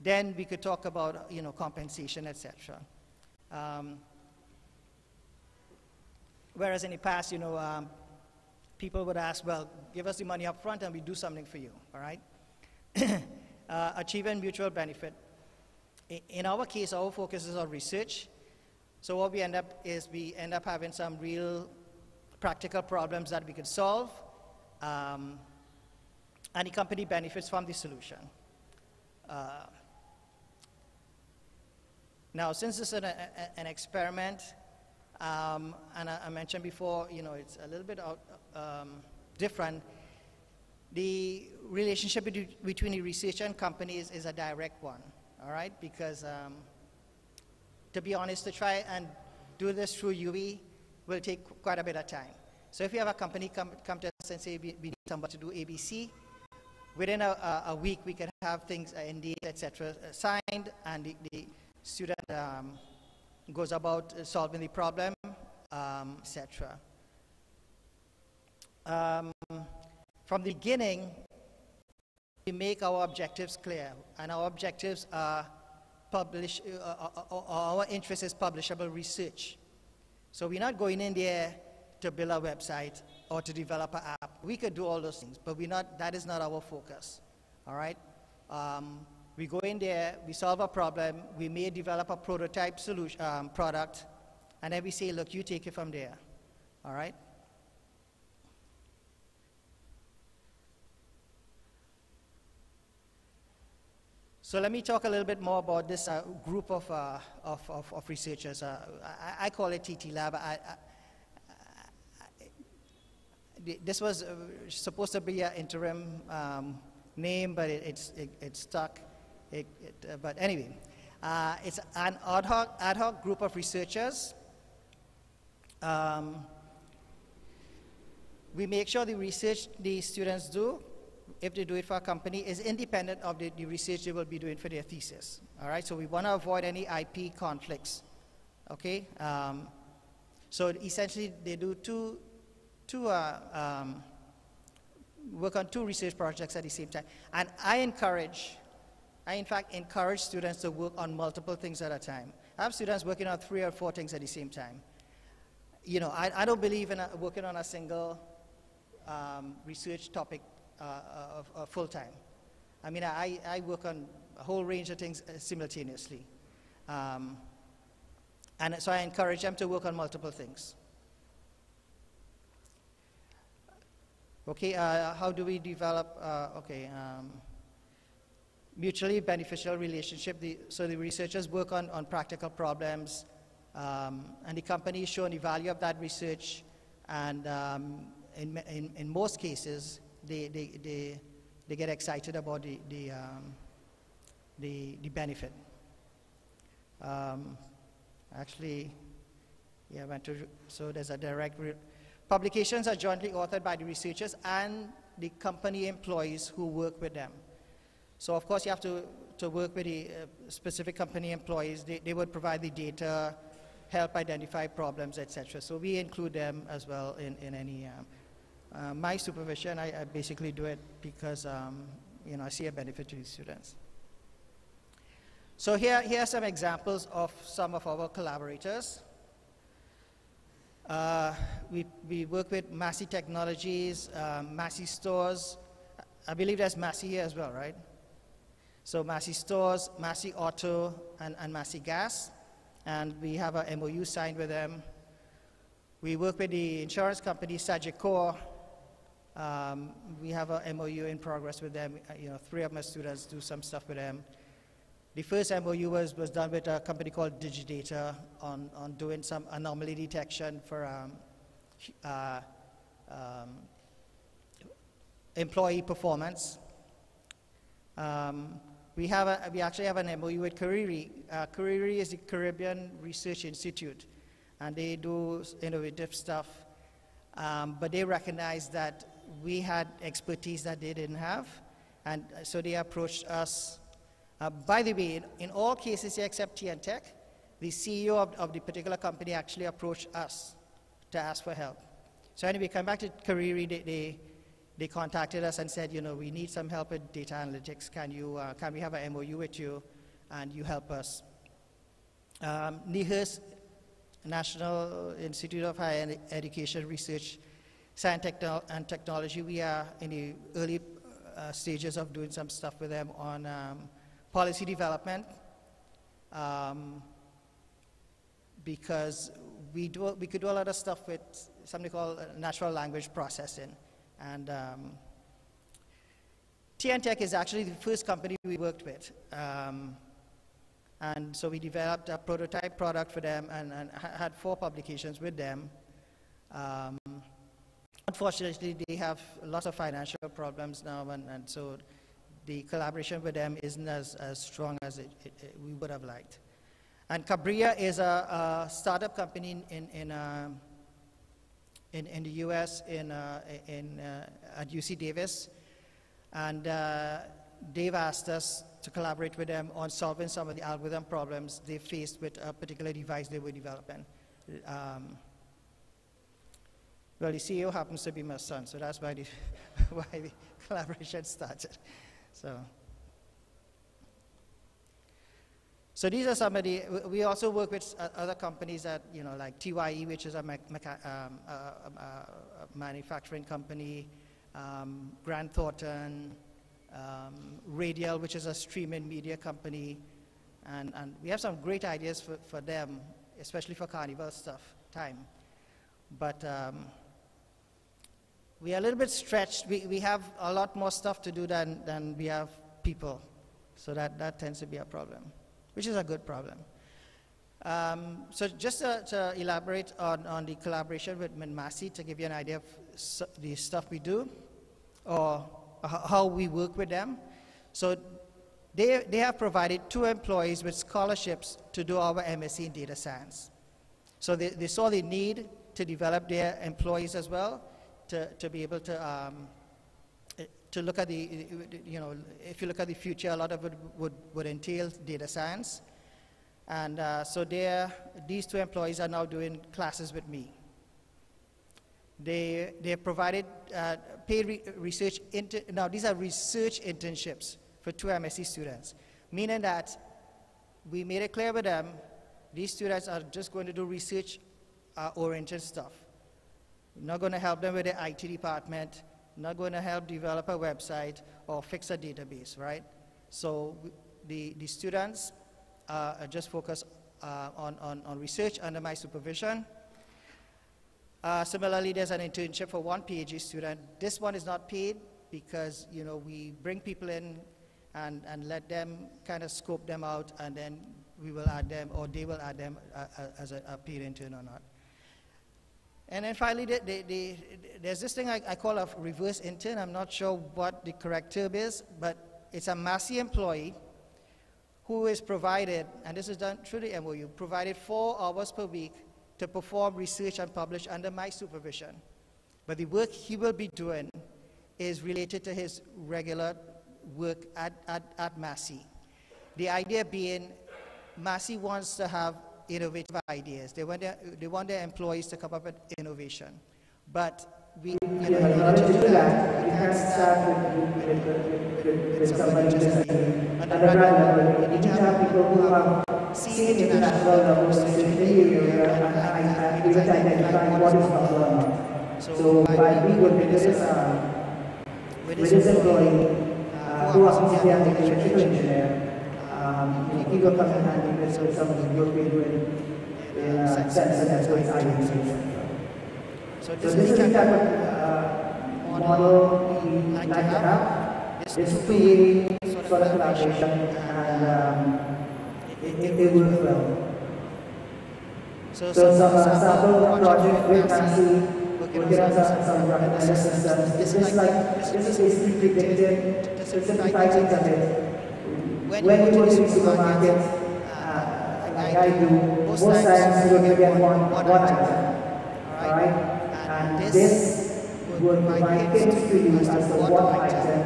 then we could talk about compensation, etc. Whereas in the past, people would ask, well, give us the money up front and we do something for you, all right? Achieving mutual benefit. In our case, our focus is on research. So what we end up having some real practical problems that we could solve, and the company benefits from the solution. Now, since this is an experiment, and I mentioned before, it's a little bit different. The relationship between the researcher and companies is a direct one, all right? Because, to be honest, to try and do this through UE will take quite a bit of time. So if you have a company come to us and say, we need somebody to do ABC, within a week we can have things, indeed, etc., signed, and the student goes about solving the problem, etc. From the beginning, we make our objectives clear, and our objectives are our interest is publishable research. So we're not going in there to build a website or to develop an app. We could do all those things, but that is not our focus, all right? We go in there, we solve a problem, we may develop a prototype solution, product, and then we say, look, you take it from there, all right? So let me talk a little bit more about this group of researchers. I call it TT Lab. This was supposed to be an interim name, but it stuck. But anyway, it's an ad hoc group of researchers. We make sure the research the students do, if they do it for a company, is independent of the research they will be doing for their thesis. All right, so we want to avoid any IP conflicts. Okay, so essentially they do work on 2 research projects at the same time, and I in fact encourage students to work on multiple things at a time. I have students working on 3 or 4 things at the same time. I don't believe in working on a single research topic full time. I mean, I work on a whole range of things simultaneously. And so I encourage them to work on multiple things. Okay, how do we develop, mutually beneficial relationship. So the researchers work on practical problems, and the companies show the value of that research, and in most cases, they get excited about the benefit. Actually, yeah, so there's a direct publications are jointly authored by the researchers and the company employees who work with them. So of course you have to work with the specific company employees. They would provide the data, help identify problems, etc. So we include them as well in any, my supervision, I basically do it because you know, I see a benefit to the students. So here are some examples of some of our collaborators. We work with Massey Technologies, Massey Stores. I believe there's Massey here as well, right? So Massey Stores, Massey Auto, and Massey Gas. And we have a MOU signed with them. We work with the insurance company, Sagicor. We have a MOU in progress with them. You know, 3 of my students do some stuff with them. The first MOU was done with a company called Digidata on doing some anomaly detection for employee performance. We actually have an MOU with Cariri. Cariri is the Caribbean Research Institute, and they do innovative stuff. But they recognized that we had expertise that they didn't have, and so they approached us. By the way, in all cases here except TNTech, the CEO of the particular company actually approached us to ask for help. So anyway, come back to Cariri, they contacted us and said, you know, we need some help with data analytics. Can we have an MOU with you and you help us? NIHERS, National Institute of Higher Education Research, Science and Technology, we are in the early stages of doing some stuff with them on policy development, because we could do a lot of stuff with something called natural language processing. And TNTech is actually the first company we worked with. And so we developed a prototype product for them and had 4 publications with them. Unfortunately, they have lots of financial problems now, and so the collaboration with them isn't as strong as we would have liked. And Cabria is a startup company in the US at UC Davis, and they've asked us to collaborate with them on solving some of the algorithm problems they faced with a particular device they were developing. Well, the CEO happens to be my son, so that's why the collaboration started. So these are some of the, we also work with other companies that, you know, like TYE, which is a manufacturing company, Grant Thornton, Radial, which is a streaming media company, and we have some great ideas for them, especially for carnival time. But we are a little bit stretched. We have a lot more stuff to do than we have people, so that tends to be a problem, which is a good problem. So just to elaborate on the collaboration with Massey, to give you an idea of the stuff we do, or how we work with them. So they have provided 2 employees with scholarships to do our MSc in data science. So they saw the need to develop their employees as well, to be able to look at the, you know, if you look at the future, a lot of it would entail data science. And so these 2 employees are now doing classes with me. They provided paid research, now these are research internships for 2 MSc students, meaning that we made it clear with them, these students are just going to do research-oriented stuff. We're not going to help them with the IT department, not going to help develop a website or fix a database, right? So the students are just focused on research under my supervision. Similarly, there's an internship for 1 PhD student. This one is not paid because, you know, we bring people in and let them kind of scope them out, and then we will add them, or they will add them as a paid intern or not. And then finally, there's this thing I call a reverse intern. I'm not sure what the correct term is, but it's a Massey employee who is provided, and this is done through the MOU, provided 4 hours per week to perform research and publish under my supervision. But the work he will be doing is related to his regular work at Massey. The idea being, Massey wants to have innovative ideas. They want their employees to come up with innovation. But we, in order to do that, we can't start with somebody just at the undergrad level. We need to have people who have seen international levels in the area and able to identify what is possible. So by being good with this employee who happens to be an electrical engineer, he will come in handy with some of the work we're doing in sensor network IoT. So this is the type of model we like to have. It's free sort of collaboration, and it works well. So some sample project with Massey, working on some recommender systems. This is basically predicted to simplify things a bit. When you go to the supermarket, like I do, most times you're going to get one item. Alright? And this will provide hints to you as to what item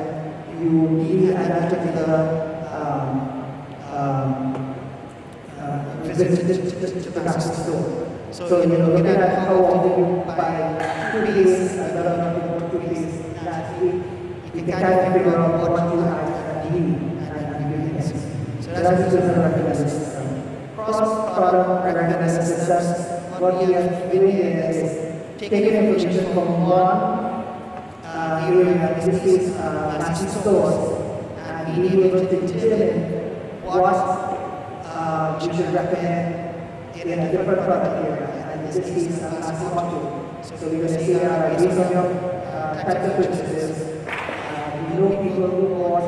you need at that particular visit to the Massey store. So you're looking at how often you buy toothpaste, that you can kind of figure out what you actually need and use. So that's the recommender system. Cross-product recommender systems, what we are doing here is taking information from one area, in this case, Massey stores, and being able to determine what we should recommend in a different product area, and in this case, Massey Auto. So we're going to say, based on your types of purchases, we know people who bought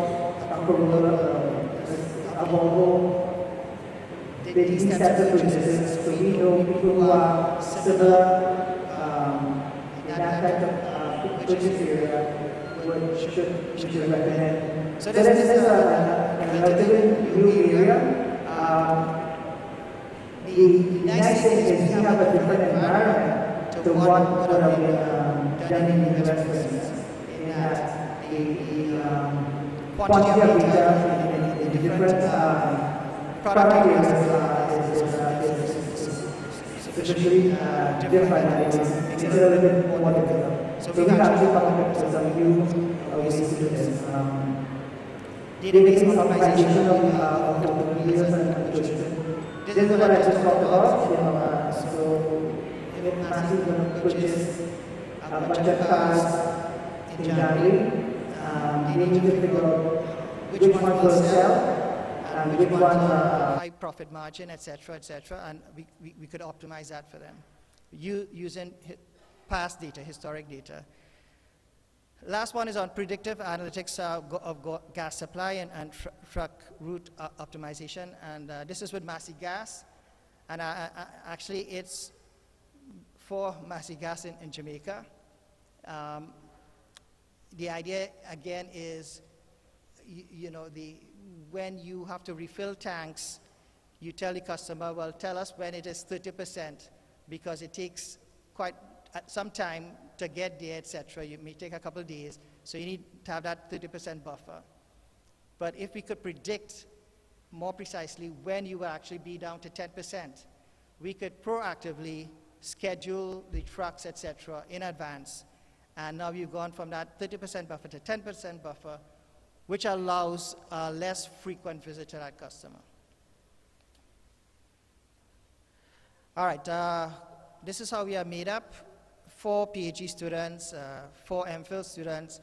a Corolla, a Volvo, these types of purchases, so we know people who are similar in that type of purchase area should recommend. So this is a relatively new area. The next thing is we have a different environment to what would have been done in the US, for instance, in that the quantity of data in the different product areas is sufficiently different, and it's a little bit more difficult. So we have to come up with some new ways to do this. Database optimization of users and children. This is what I just talked about. So if Massey is going to purchase a bunch of cars in January, they need to figure out which one will sell and which one high profit margin, etc., and we could optimize that for them using past data, historic data. Last one is on predictive analytics of gas supply and truck route optimization, and this is with Massey Gas, and actually it's for Massey Gas in Jamaica. The idea again is, when you have to refill tanks, you tell the customer, well, tell us when it is 30%, because it takes quite some time to get there, etc. You may take a couple of days, so you need to have that 30% buffer. But if we could predict more precisely when you will actually be down to 10%, we could proactively schedule the trucks, etc. in advance, and now you've gone from that 30% buffer to 10% buffer, which allows a less frequent visit to that customer. All right, this is how we are made up. 4 PhD students, 4 MPhil students,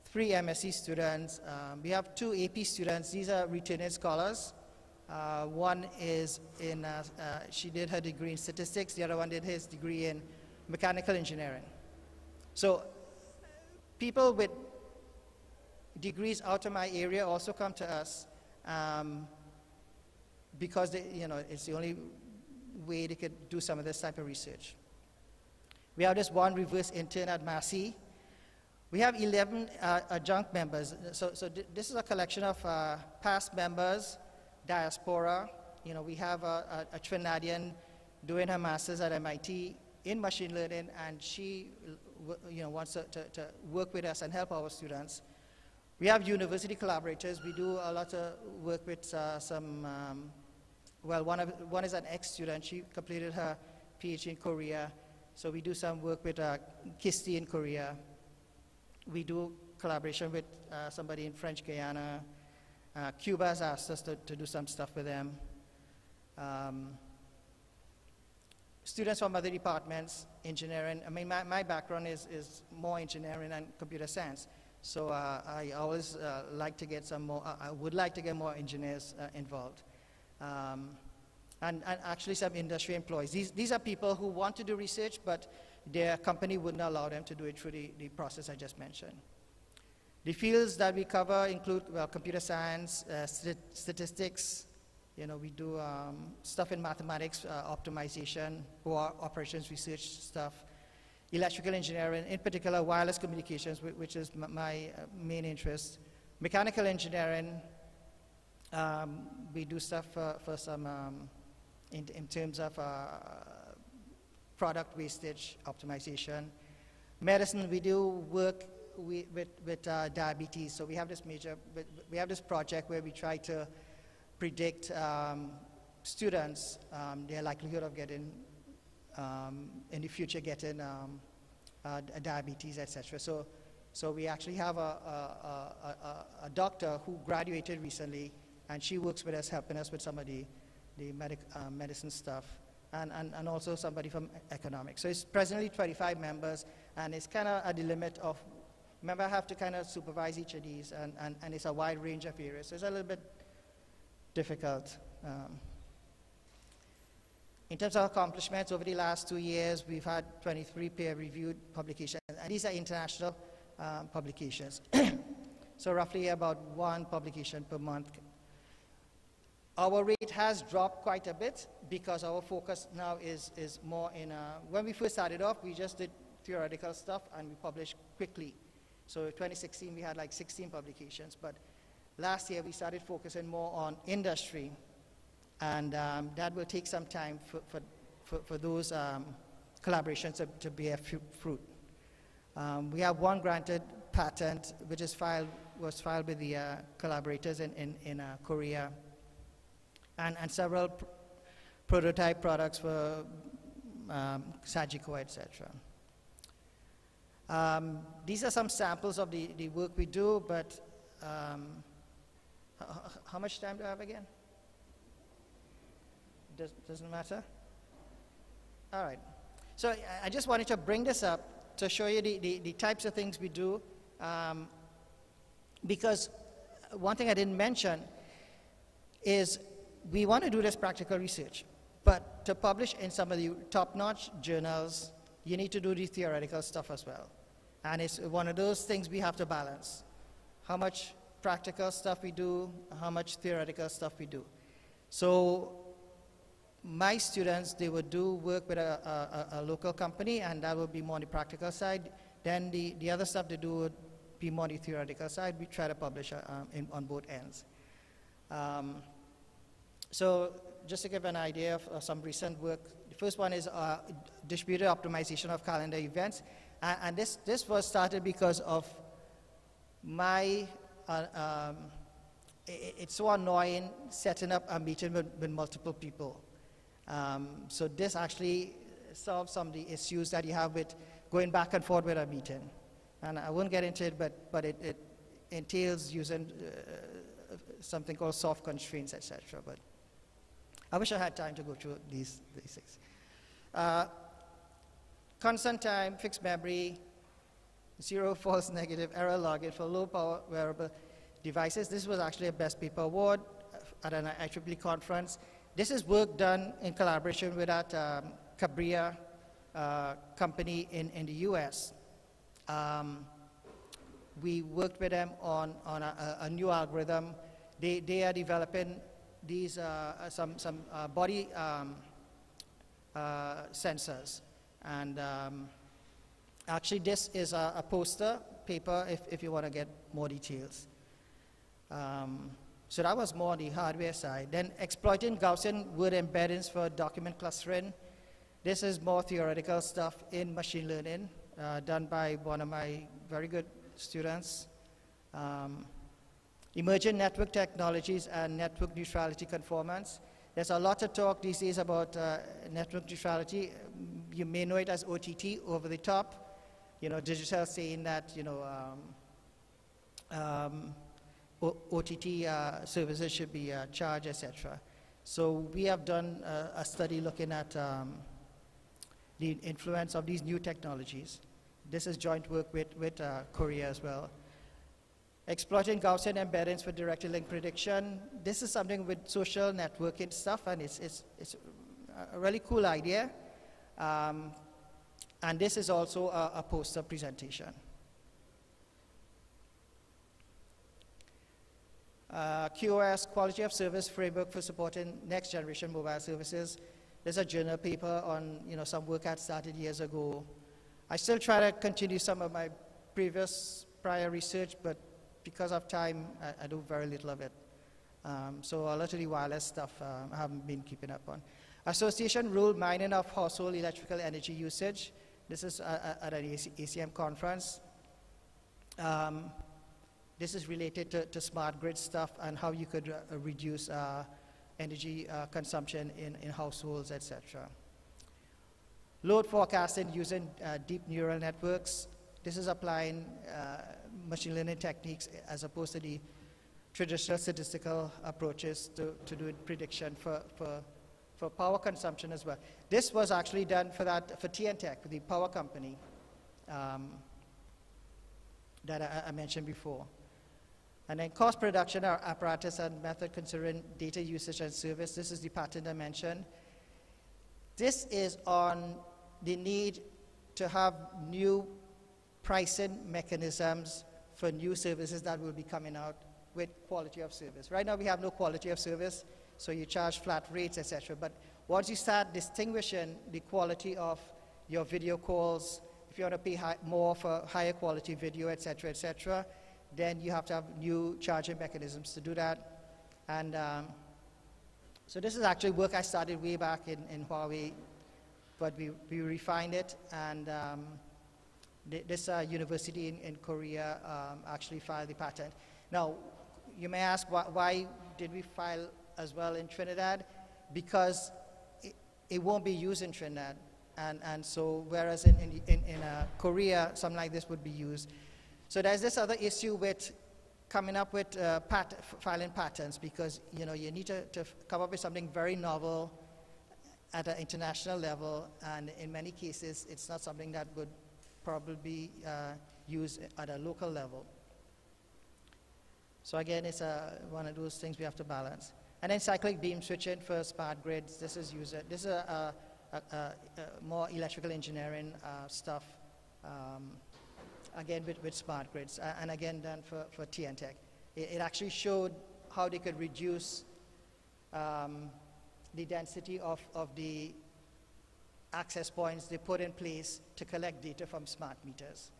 3 MSc students. We have 2 AP students. These are returning scholars. One is in, she did her degree in statistics. The other one did his degree in mechanical engineering. So people with degrees out of my area also come to us because they, it's the only way they could do some of this type of research. We have this one reverse intern at Massey. We have 11 adjunct members. So this is a collection of past members, diaspora. We have a Trinidadian doing her master's at MIT in machine learning, and she wants to work with us and help our students. We have university collaborators. We do a lot of work with well, one is an ex-student. She completed her PhD in Korea. So we do some work with Kisti in Korea. We do collaboration with somebody in French Guyana. Cuba has asked us to do some stuff with them. Students from other departments, engineering. I mean, my background is more engineering and computer science. So I always like to get some more, I would like to get more engineers involved. And actually some industry employees. These are people who want to do research, but their company wouldn't allow them to do it through the process I just mentioned. The fields that we cover include, well, computer science, statistics. You know, we do stuff in mathematics, optimization, or operations research stuff. Electrical engineering, in particular wireless communications, which is my main interest. Mechanical engineering, we do stuff for some, in terms of product wastage optimization. Medicine, we do work with diabetes. So we have this project where we try to predict students, their likelihood of getting, in the future, getting diabetes, etc. So we actually have a doctor who graduated recently, and she works with us, helping us with some of the medicine stuff, and also somebody from economics. So it's presently 25 members, and it's kind of at the limit of, remember I have to kind of supervise each of these, and it's a wide range of areas, so it's a little bit difficult. In terms of accomplishments, over the last 2 years, we've had 23 peer-reviewed publications, and these are international publications. So roughly about 1 publication per month. Our rate has dropped quite a bit because our focus now is more in, when we first started off, we just did theoretical stuff and we published quickly. So in 2016, we had like 16 publications, but last year we started focusing more on industry, and that will take some time for those collaborations to bear fruit. We have 1 granted patent, which was filed with the collaborators in Korea, and several prototype products for Sajiko, etc. These are some samples of the work we do, but how much time do I have again? Doesn't matter? All right. So I just wanted to bring this up to show you the types of things we do, because one thing I didn't mention is we want to do this practical research, but to publish in some of the top-notch journals, you need to do the theoretical stuff as well. And it's one of those things we have to balance. How much practical stuff we do, how much theoretical stuff we do. So my students, they would do work with a local company, and that would be more on the practical side. Then the other stuff they do would be more on the theoretical side. We try to publish on both ends. So just to give an idea of some recent work, the first one is distributed optimization of calendar events. And this was started because of my, it's so annoying setting up a meeting with multiple people. So this actually solves some of the issues that you have with going back and forth with a meeting. And I won't get into it, but it entails using something called soft constraints, etc. But I wish I had time to go through these things. Constant time, fixed memory, 0 false negative error login for low power wearable devices. This was actually a Best Paper Award at an IEEE conference. This is work done in collaboration with that Cabria company in the US. We worked with them on a new algorithm. They are developing these some body sensors, and actually this is a poster paper if you want to get more details. So that was more on the hardware side. Then exploiting Gaussian word embeddings for document clustering. This is more theoretical stuff in machine learning, done by one of my very good students. Emerging network technologies and network neutrality conformance. There's a lot of talk these days about network neutrality. You may know it as OTT, over the top. You know, digital saying that, you know, OTT services should be charged, etc. So we have done a study looking at the influence of these new technologies. This is joint work with Korea as well. Exploiting Gaussian embeddings for directed link prediction. This is something with social networking stuff, and it's a really cool idea. And this is also a poster presentation. QoS, Quality of Service Framework for Supporting Next Generation Mobile Services. There's a journal paper on, you know, some work I started years ago. I still try to continue some of my prior research, but because of time, I do very little of it. So a lot of the wireless stuff I haven't been keeping up on. Association rule mining of household electrical energy usage. This is at an ACM conference. This is related to smart grid stuff and how you could reduce energy consumption in households, etc. Load forecasting using deep neural networks. This is applying machine learning techniques as opposed to the traditional statistical approaches to do prediction for power consumption as well. This was actually done for TNTech, the power company that I mentioned before. And then cost production apparatus and method considering data usage and service. This is the pattern I mentioned. This is on the need to have new pricing mechanisms for new services that will be coming out with quality of service. Right now we have no quality of service, so you charge flat rates, etc. But once you start distinguishing the quality of your video calls, if you want to pay more for higher quality video, etc., etc., then you have to have new charging mechanisms to do that. And so this is actually work I started way back in Huawei, but we refined it, and this university in Korea actually filed the patent. Now, you may ask, why did we file as well in Trinidad? Because it won't be used in Trinidad. And so, whereas in Korea, something like this would be used. So there's this other issue with coming up with filing patents, because you know you need to come up with something very novel at an international level, and in many cases, it's not something that would probably be used at a local level. So again, it's one of those things we have to balance. And then cyclic beam switching for smart grids. This is a more electrical engineering stuff, again with smart grids, and again done for TNTech. It actually showed how they could reduce the density of the access points they put in place to collect data from smart meters.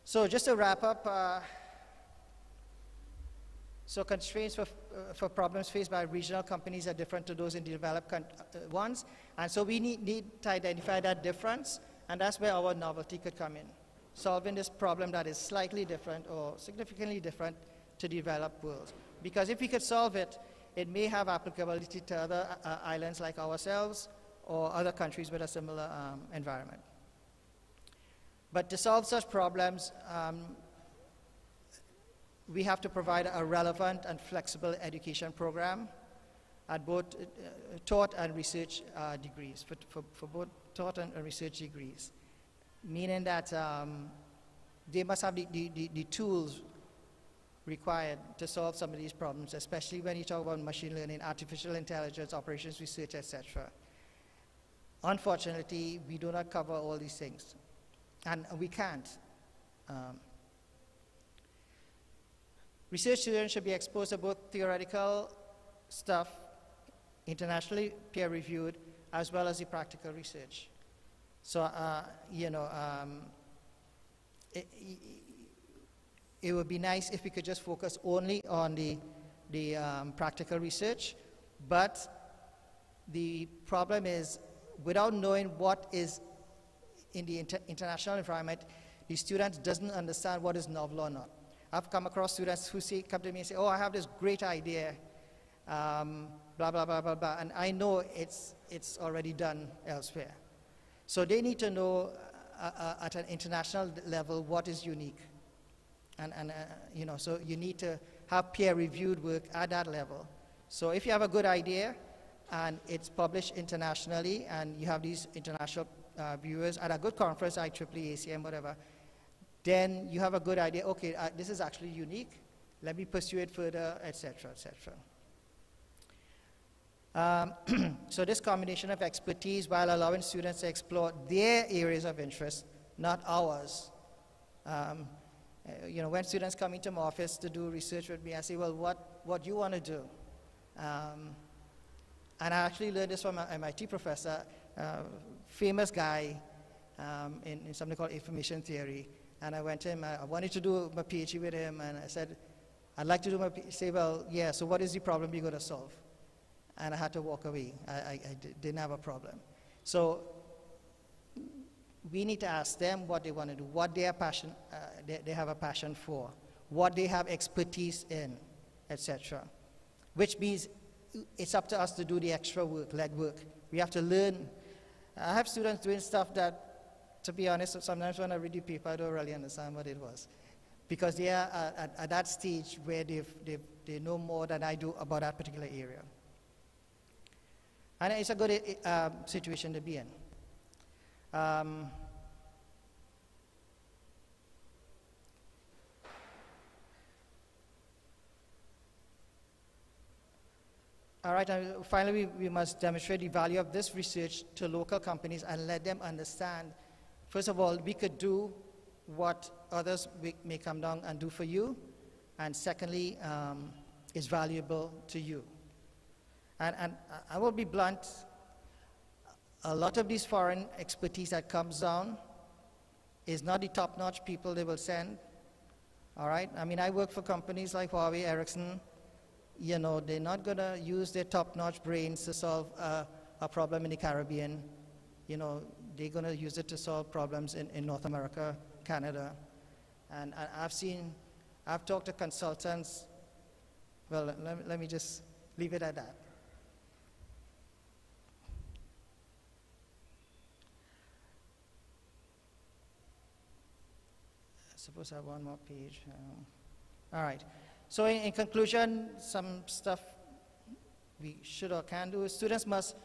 So just to wrap up, so constraints for problems faced by regional companies are different to those in the developed ones, and so we need to identify that difference, and that's where our novelty could come in, solving this problem that is slightly different or significantly different to the developed world. Because if we could solve it, it may have applicability to other islands like ourselves or other countries with a similar environment. But to solve such problems, we have to provide a relevant and flexible education program at both taught and research degrees, for both taught and research degrees, meaning that they must have the tools required to solve some of these problems, especially when you talk about machine learning, artificial intelligence, operations research, etc. Unfortunately, we do not cover all these things, and we can't. Research students should be exposed to both theoretical stuff, internationally peer-reviewed, as well as the practical research. So, you know, it would be nice if we could just focus only on the practical research, but the problem is, without knowing what is in the international environment, the student doesn't understand what is novel or not. I've come across students who come to me and say, oh, I have this great idea, blah, blah, blah, blah, blah, and I know it's already done elsewhere. So they need to know at an international level what is unique. And you know, so you need to have peer-reviewed work at that level. So if you have a good idea and it's published internationally and you have these international viewers at a good conference, IEEE, ACM, whatever, then you have a good idea, okay, this is actually unique, let me pursue it further, etc., etc. So this combination of expertise while allowing students to explore their areas of interest, not ours. You know, when students come into my office to do research with me, I say, well, what do you want to do? And I actually learned this from an MIT professor, famous guy in something called information theory. And I went to him, I wanted to do my PhD with him, and I said, I'd like to do my PhD. Say, well, yeah, so what is the problem you're going to solve? And I had to walk away. I didn't have a problem. So we need to ask them what they want to do, what they have a passion for, what they have expertise in, etc. Which means it's up to us to do the extra work, legwork. We have to learn. I have students doing stuff that, to be honest, sometimes when I read the paper, I don't really understand what it was. Because they are at that stage where they know more than I do about that particular area. And it's a good situation to be in. All right, and finally, we must demonstrate the value of this research to local companies and let them understand, first of all, we could do what others may come down and do for you, and secondly, is valuable to you. And I will be blunt, a lot of these foreign expertise that comes down is not the top-notch people they will send, all right? I mean, I work for companies like Huawei, Ericsson. You know, they're not going to use their top-notch brains to solve a problem in the Caribbean. You know, they're going to use it to solve problems in North America, Canada. And I've talked to consultants. Well, let me just leave it at that. I suppose I have one more page. All right. So in conclusion, some stuff we should or can do is students must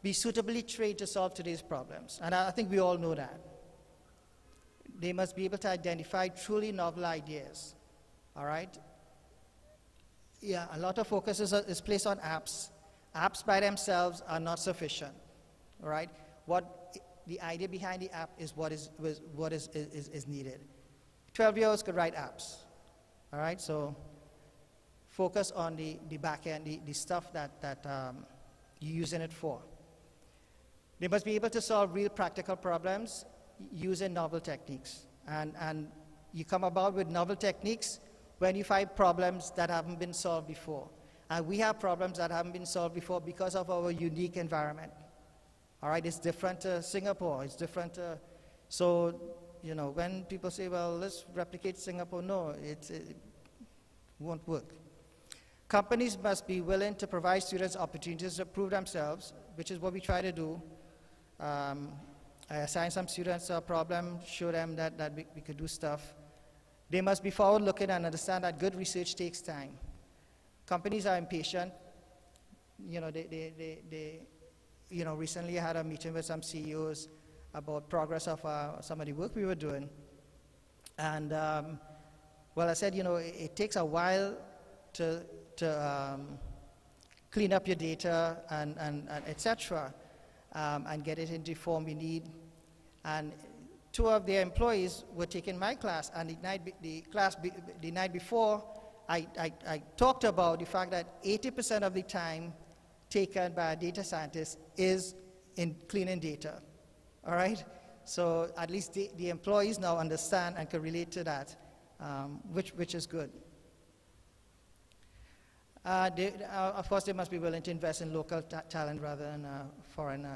be suitably trained to solve today's problems. And I think we all know that. They must be able to identify truly novel ideas. All right? Yeah, a lot of focus is placed on apps. Apps by themselves are not sufficient. All right? What the idea behind the app is what is needed. 12-year-olds could write apps. All right? So focus on the back end, the stuff that you're using it for. They must be able to solve real practical problems using novel techniques. And you come about with novel techniques when you find problems that haven't been solved before. And we have problems that haven't been solved before because of our unique environment. All right, it's different to Singapore. It's different to, so, you know, when people say, well, let's replicate Singapore, no, it won't work. Companies must be willing to provide students opportunities to prove themselves, which is what we try to do. I assign some students a problem, show them that we could do stuff. They must be forward-looking and understand that good research takes time. Companies are impatient. You know, you know, recently I had a meeting with some CEOs about progress of some of the work we were doing. And, well, I said, you know, it takes a while to clean up your data and etc. And get it into the form we need. And two of their employees were taking my class, and the night before, I talked about the fact that 80% of the time taken by a data scientist is in cleaning data. All right? So at least the employees now understand and can relate to that, which is good. Of course, they must be willing to invest in local talent rather than foreign.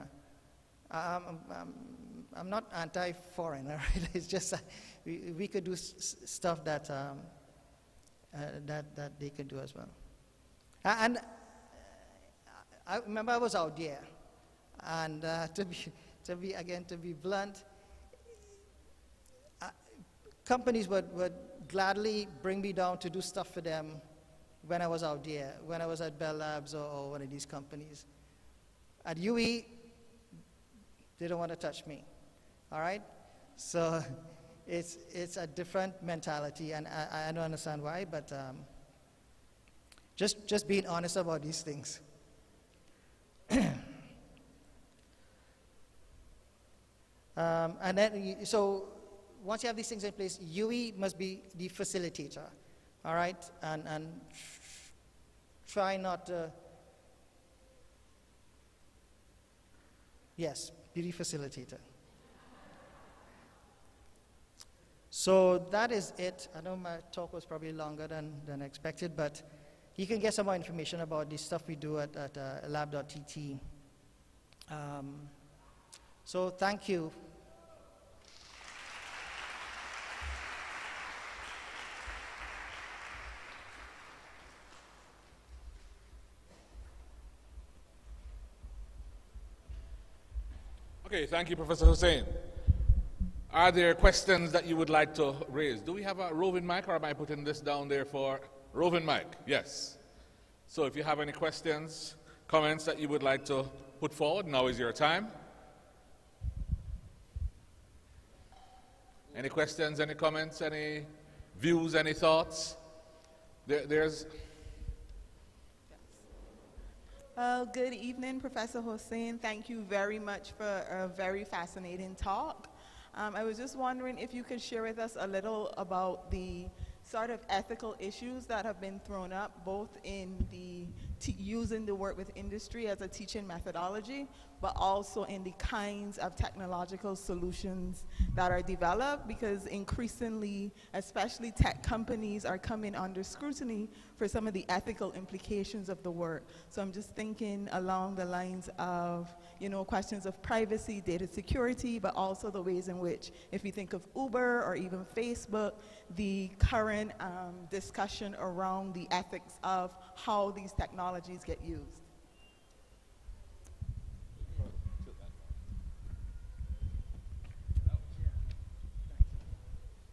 I'm not anti-foreigner, right? It's just we could do stuff that that they could do as well. And I remember I was out there, and to be blunt, companies would gladly bring me down to do stuff for them when I was out there, when I was at Bell Labs or one of these companies. At UE, they don't want to touch me, all right? So it's a different mentality, and I don't understand why, but just being honest about these things. And then, so once you have these things in place, UE must be the facilitator, all right? And try not to, yes, be the facilitator. So that is it. I know my talk was probably longer than expected, but you can get some more information about the stuff we do at lab.tt. So thank you. Okay, thank you, Professor Hosein. Are there questions that you would like to raise? Do we have a roving mic, or am I putting this down there for roving mic? Yes. So if you have any questions, comments that you would like to put forward, now is your time. Any questions, any comments, any views, any thoughts? There's... Good evening, Professor Hosein. Thank you very much for a very fascinating talk. I was just wondering if you could share with us a little about the sort of ethical issues that have been thrown up, both in the using the work with industry as a teaching methodology, but also in the kinds of technological solutions that are developed, because increasingly, especially tech companies are coming under scrutiny for some of the ethical implications of the work. So I'm just thinking along the lines of, you know, questions of privacy, data security, but also the ways in which, if you think of Uber or even Facebook, the current discussion around the ethics of how these technologies get used.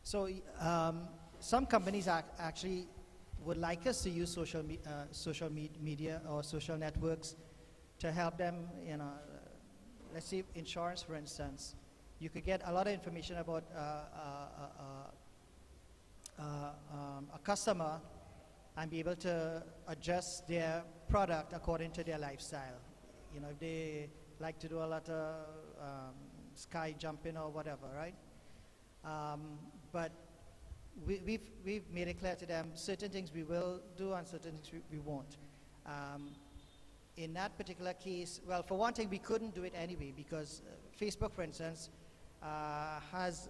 So some companies actually would like us to use social media or social networks to help them, you know, let's say insurance, for instance. You could get a lot of information about a customer and be able to adjust their product according to their lifestyle. You know, if they like to do a lot of sky jumping or whatever, right? But we've made it clear to them certain things we will do and certain things we won't. In that particular case, well, for one thing, we couldn't do it anyway because Facebook, for instance, has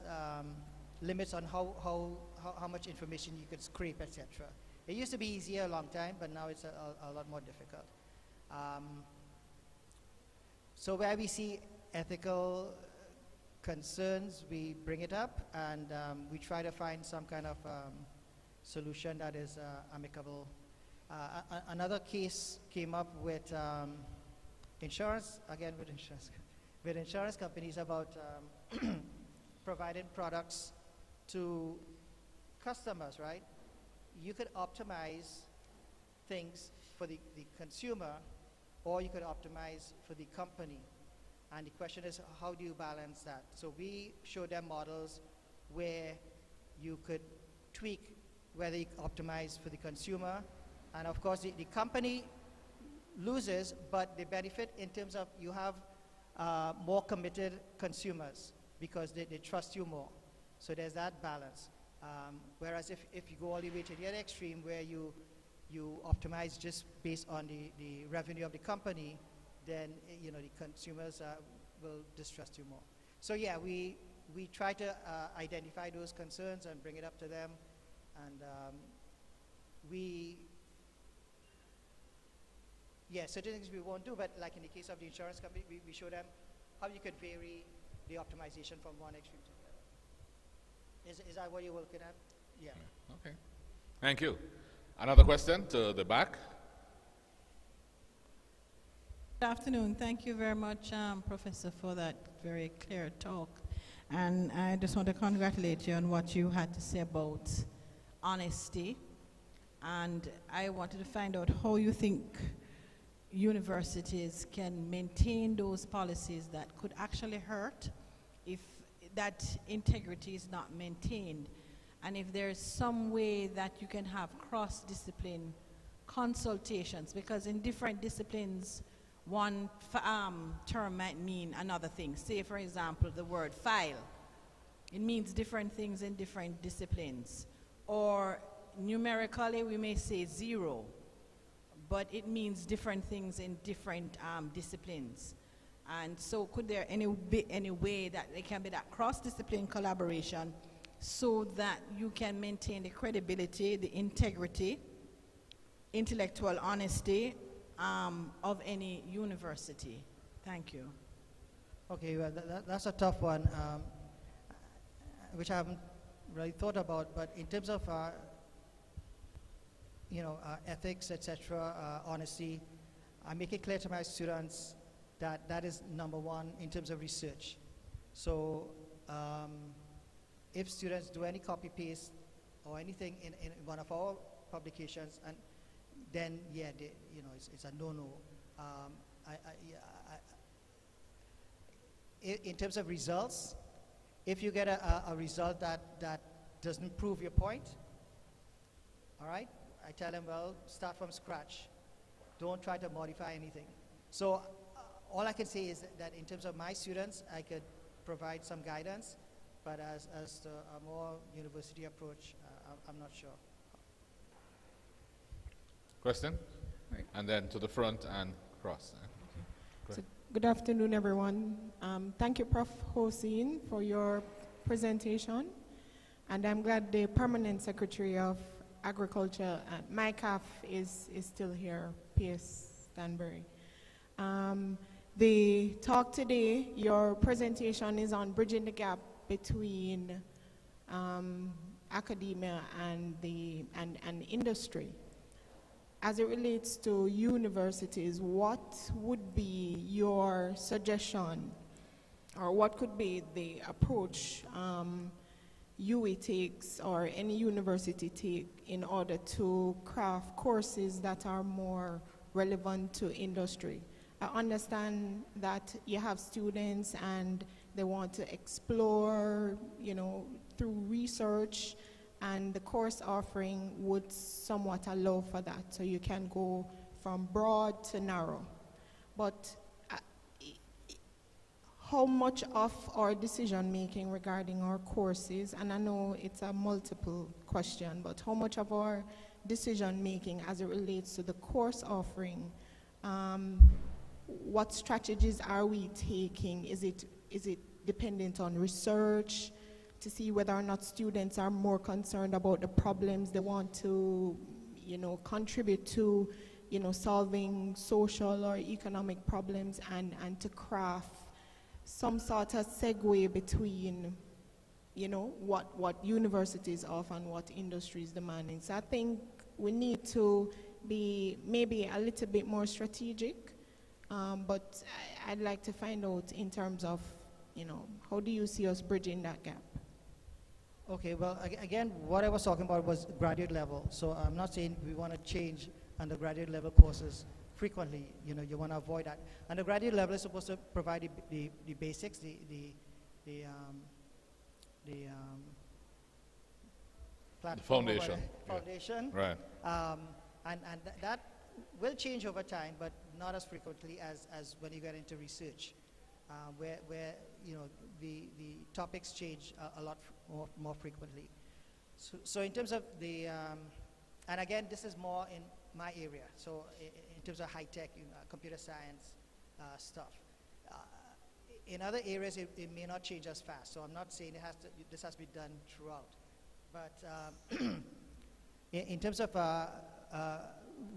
limits on how much information you could scrape, etc. It used to be easier a long time, but now it's a lot more difficult. So where we see ethical concerns, we bring it up, and we try to find some kind of solution that is amicable. Another case came up with insurance, again with insurance companies about providing products to customers, right? You could optimize things for the consumer, or you could optimize for the company. And the question is, how do you balance that? So we show them models where you could tweak whether you optimize for the consumer. And of course, the company loses, but they benefit in terms of you have more committed consumers because they trust you more. So there's that balance. Whereas if you go all the way to the other extreme where you optimize just based on the revenue of the company, then you know the consumers will distrust you more. So yeah, we try to identify those concerns and bring it up to them, and certain things we won't do, but like in the case of the insurance company, we show them how you could vary the optimization from one extreme to the other. Is that what you're looking at? Yeah. Okay. Thank you. Another question to the back. Good afternoon. Thank you very much, Professor, for that very clear talk. And I just want to congratulate you on what you had to say about honesty. And I wanted to find out how you think universities can maintain those policies that could actually hurt if that integrity is not maintained. And if there's some way that you can have cross-discipline consultations, because in different disciplines, one term might mean another thing. Say, for example, the word file. It means different things in different disciplines. Or numerically, we may say 0, but it means different things in different disciplines. And so could there any way that there can be that cross-discipline collaboration so that you can maintain the credibility, the integrity, intellectual honesty of any university? Thank you. Okay, well, that's a tough one, which I haven't really thought about. But in terms of, ethics, etc., honesty, I make it clear to my students that that is number one in terms of research. So, if students do any copy-paste or anything in one of our publications, and then yeah, it's a no-no. In terms of results, if you get a result that doesn't prove your point, all right, I tell them, well, start from scratch. Don't try to modify anything. So all I can say is that in terms of my students, I could provide some guidance, but as to a more university approach, I'm not sure. Question? Right. And then to the front and cross. So, good afternoon, everyone. Thank you, Prof. Hosein, for your presentation. And I'm glad the Permanent Secretary of Agriculture at MyCAF is still here, P.S. Stanbury. The talk today, your presentation is on bridging the gap between academia and industry. As it relates to universities, what would be your suggestion, or what could be the approach UWI takes or any university take in order to craft courses that are more relevant to industry? I understand that you have students and they want to explore, through research, and the course offering would somewhat allow for that. So you can go from broad to narrow. But how much of our decision making regarding our courses, and I know it's a multiple question, but how much of our decision making as it relates to the course offering, what strategies are we taking? Is it dependent on research to see whether or not students are more concerned about the problems they want to, contribute to, solving social or economic problems, and to craft some sort of segue between, what universities offer and what industry is demanding. So I think we need to be maybe a little bit more strategic, but I'd like to find out in terms of, how do you see us bridging that gap? Okay, well, again, what I was talking about was graduate level. So I'm not saying we want to change undergraduate level courses frequently. You want to avoid that. Undergraduate level is supposed to provide the basics, the platform, foundation. Foundation. Yeah. Right. And that will change over time, but not as frequently as when you get into research, where the topics change a lot more frequently. So in terms of the, and again, this is more in my area. So in terms of high tech, computer science stuff. In other areas, it may not change as fast. So I'm not saying this has to be done throughout. But in terms of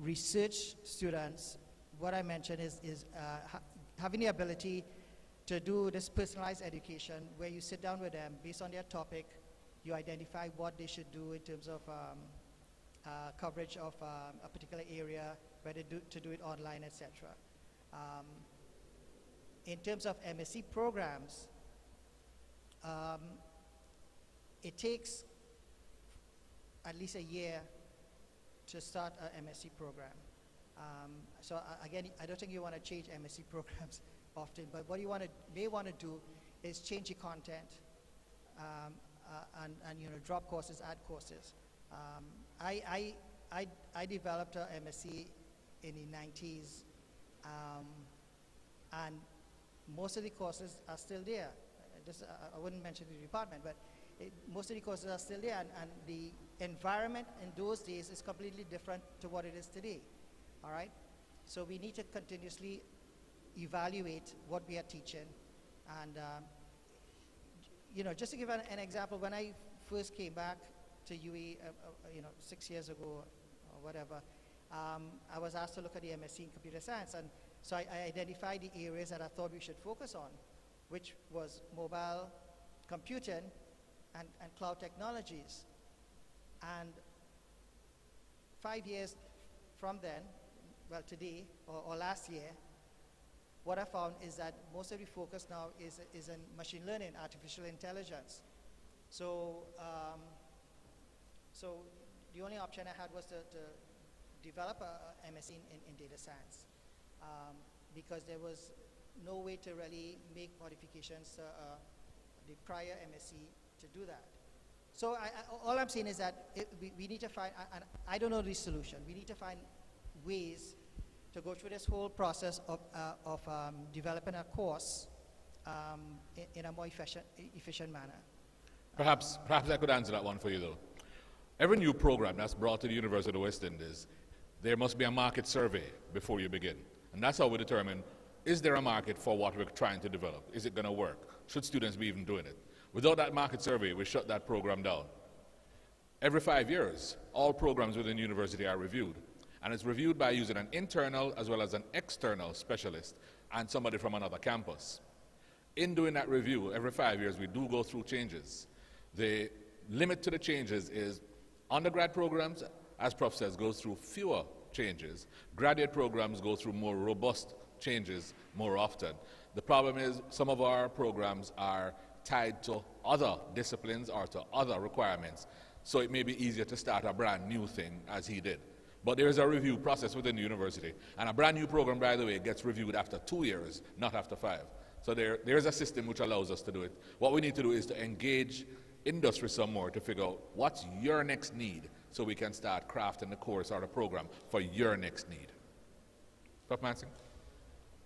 research students, what I mentioned is having the ability to do this personalized education where you sit down with them based on their topic, you identify what they should do in terms of coverage of a particular area, whether to do it online, etc. In terms of MSc programs, it takes at least a year to start an MSc program. Again, I don't think you want to change MSc programs often, but what you may want to do is change the content and drop courses, add courses. I developed a MSc in the 90s, and most of the courses are still there. I wouldn't mention the department, but most of the courses are still there, and the environment in those days is completely different to what it is today. All right? So we need to continuously evaluate what we are teaching. And, just to give an example, when I first came back to UE, 6 years ago or whatever, I was asked to look at the MSc in computer science. And so I identified the areas that I thought we should focus on, which was mobile computing and cloud technologies. And 5 years from then, well, today or last year, what I found is that most of the focus now is in machine learning, artificial intelligence. So the only option I had was to develop a MSc in data science, because there was no way to really make modifications to the prior MSc to do that. So all I'm saying is that we need to find, and I don't know the solution, we need to find ways to go through this whole process of developing a course in a more efficient manner. Perhaps I could answer that one for you, though. Every new program that's brought to the University of the West Indies, there must be a market survey before you begin. And that's how we determine, is there a market for what we're trying to develop? Is it going to work? Should students be even doing it? Without that market survey, we shut that program down. Every 5 years, all programs within the university are reviewed. And it's reviewed by using an internal as well as an external specialist and somebody from another campus. In doing that review, every 5 years, we do go through changes. The limit to the changes is undergrad programs, as Prof says, goes through fewer changes. Graduate programs go through more robust changes more often. The problem is some of our programs are tied to other disciplines or to other requirements, so it may be easier to start a brand new thing as he did. But there is a review process within the university, and a brand new program, by the way, gets reviewed after 2 years, not after 5. So there is a system which allows us to do it. What we need to do is to engage industry some more to figure out what's your next need, so we can start crafting the course or the program for your next need. Prof. Monson?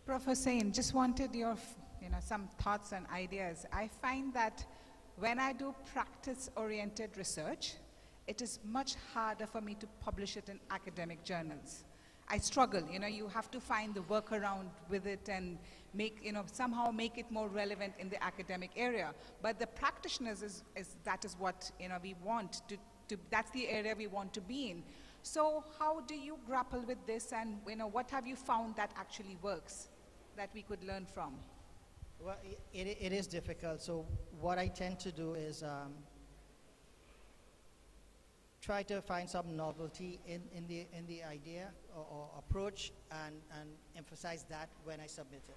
Prof. Hosein, just wanted your some thoughts and ideas. I find that when I do practice-oriented research, it is much harder for me to publish it in academic journals. I struggle, you have to find the workaround with it and make, somehow make it more relevant in the academic area. But the practitioners that is what, we want to, that's the area we want to be in. So how do you grapple with this, and, what have you found that actually works that we could learn from? Well, it is difficult. So what I tend to do is try to find some novelty in the idea or approach and emphasize that when I submit it.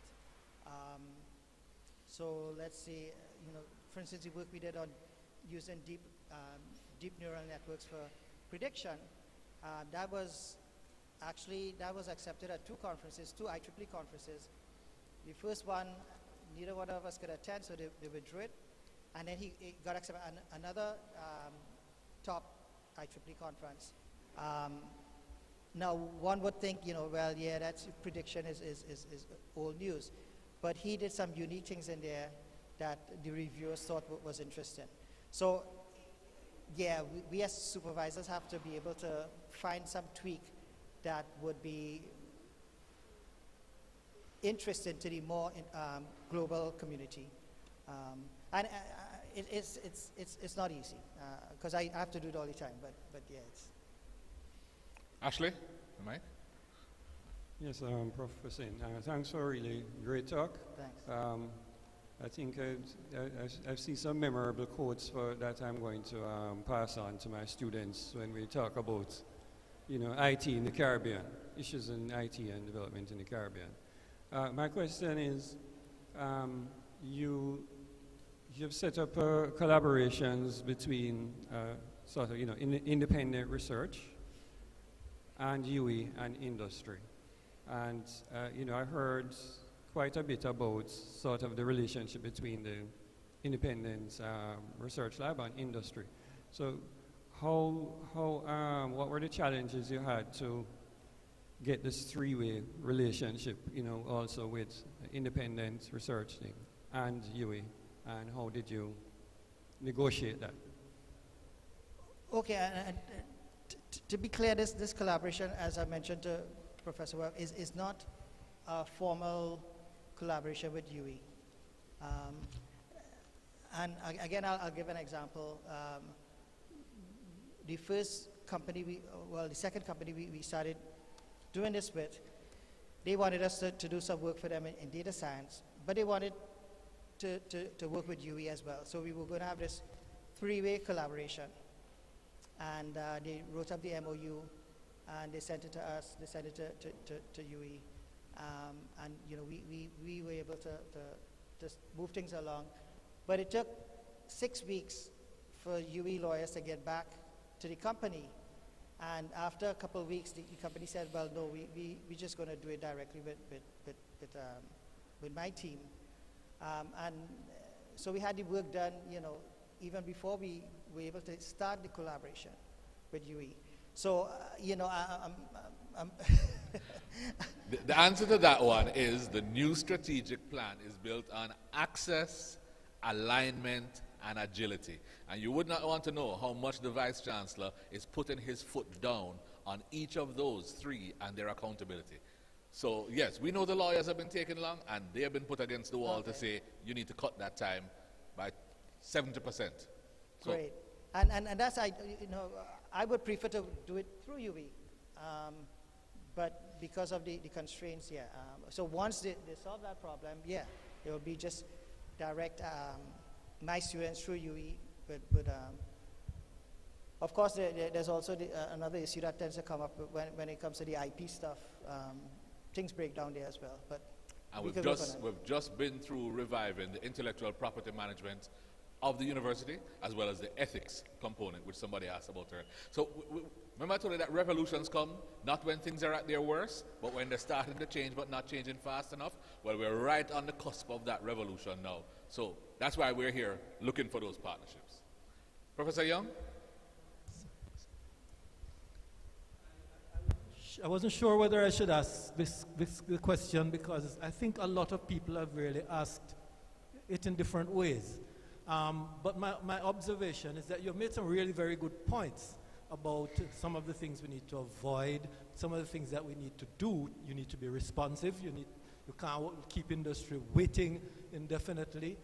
So let's say, for instance, the work we did on using deep neural networks for prediction, that was accepted at 2 conferences, 2 IEEE conferences. The first one, neither one of us could attend, so they withdrew it. And then he got accepted at another top IEEE conference. Now, one would think, well, yeah, that's prediction is old news. But he did some unique things in there that the reviewers thought was interesting. So, yeah, we as supervisors have to be able to find some tweak that would be interesting to the more global community. And it's not easy, because I have to do it all the time, but yeah, it's... Ashley, Mike? Yes, Prof. Hosein, thanks for a really great talk. Thanks. I think I've seen some memorable quotes that I'm going to pass on to my students when we talk about, IT in the Caribbean, issues in IT and development in the Caribbean. My question is, you've set up collaborations between independent research and UWI and industry. And, I heard quite a bit about sort of the relationship between the independent research lab and industry. So what were the challenges you had to get this three-way relationship, also with independent research thing and UWI, and how did you negotiate that? Okay, and to be clear, this collaboration, as I mentioned to Professor Webb, is not a formal collaboration with UWI. And again, I'll give an example. The first company, the second company we started doing this with, they wanted us to do some work for them in data science, but they wanted to work with UWI as well. So we were going to have this three-way collaboration. And they wrote up the MOU, and they sent it to us, they sent it to UWI. And we were able to just move things along. But it took 6 weeks for UWI lawyers to get back to the company. And after a couple of weeks, the company said, well, no, we're just going to do it directly with my team. And so we had the work done, even before we were able to start the collaboration with UWI. So, I'm the answer to that one is the new strategic plan is built on access, alignment, and agility. And you would not want to know how much the Vice Chancellor is putting his foot down on each of those three and their accountability. So, yes, we know the lawyers have been taking long, and they have been put against the wall to say, you need to cut that time by 70%. So, great. And that's, I would prefer to do it through UWI. But because of the constraints, yeah. So once they solve that problem, yeah, it will be just direct my students through UWI. But of course, there's also another issue that tends to come up when it comes to the IP stuff. Things break down there as well. But and we've just been through reviving the intellectual property management of the university, as well as the ethics component, which somebody asked about her. So remember I told you that revolutions come not when things are at their worst, but when they're starting to change but not changing fast enough. Well, we're right on the cusp of that revolution now. So that's why we're here looking for those partnerships. Professor Young? I wasn't sure whether I should ask this question, because I think a lot of people have really asked it in different ways. But my observation is that you've made some really very good points about some of the things we need to avoid, some of the things that we need to do. You need to be responsive. You can't keep industry waiting indefinitely.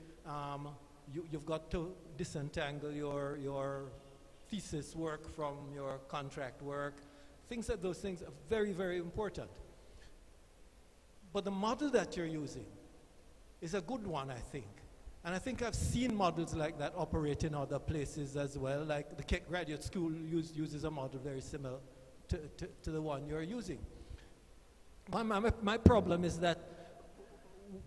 You've got to disentangle your thesis work from your contract work. Those things are very, very important. But the model that you're using is a good one, I think. And I think I've seen models like that operate in other places as well. Like the Keck Graduate School uses a model very similar to the one you're using. My problem is that,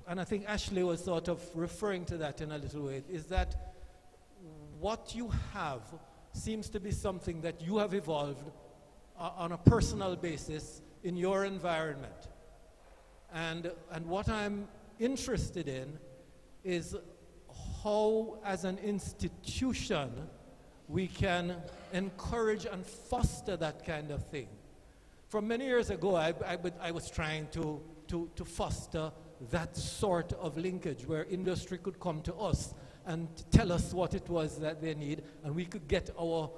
and I think Ashley was sort of referring to that in a little way, is that what you have seems to be something that you have evolved on a personal basis in your environment. And what I'm interested in is how, as an institution, we can encourage and foster that kind of thing. From many years ago, I was trying to foster that sort of linkage where industry could come to us and tell us what it was that they need, and we could get our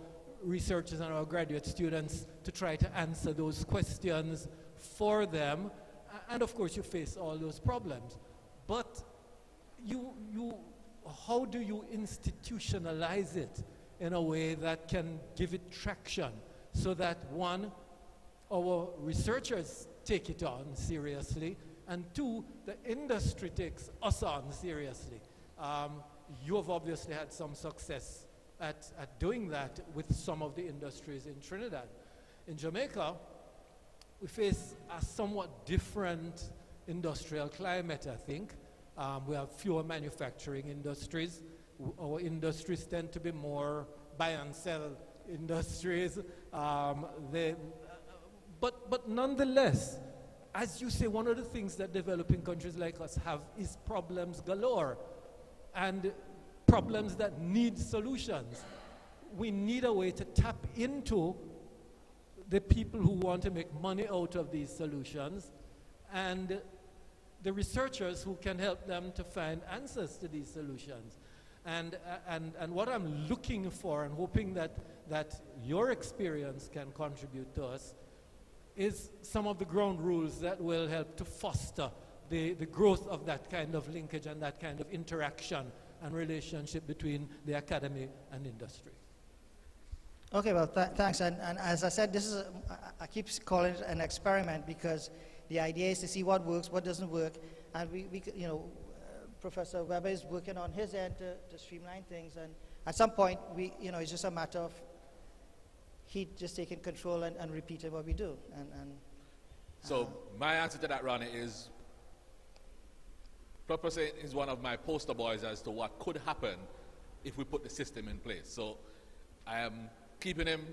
researchers and our graduate students to try to answer those questions for them. And of course, you face all those problems. But how do you institutionalize it in a way that can give it traction so that, one, our researchers take it on seriously, and two, the industry takes us on seriously? You have obviously had some success at doing that with some of the industries in Trinidad. In Jamaica, we face a somewhat different industrial climate, I think. We have fewer manufacturing industries. Our industries tend to be more buy and sell industries. But nonetheless, as you say, one of the things that developing countries like us have is problems galore and problems that need solutions. We need a way to tap into the people who want to make money out of these solutions and the researchers who can help them to find answers to these solutions. And what I'm looking for and hoping that your experience can contribute to us is some of the ground rules that will help to foster the growth of that kind of linkage and that kind of interaction and relationship between the academy and industry. Okay, well, thanks. And as I said, this is I keep calling it an experiment because the idea is to see what works, what doesn't work, and we you know, Professor Weber is working on his end to streamline things, and at some point, you know, it's just a matter of he just taking control and repeating what we do. So my answer to that, Ronnie, is Prof. Hosein is one of my poster boys as to what could happen if we put the system in place. So I am keeping him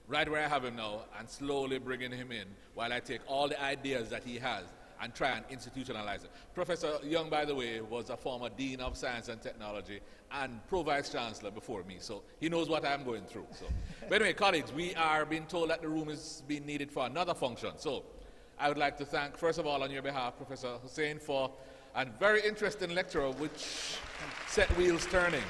right where I have him now and slowly bringing him in while I take all the ideas that he has and try and institutionalize it. Professor Young, by the way, was a former Dean of Science and Technology and Pro-Vice Chancellor before me, so he knows what I'm going through. So. But anyway, colleagues, we are being told that the room is being needed for another function. So I would like to thank, first of all, on your behalf, Professor Hosein, for a very interesting lecture which set wheels turning.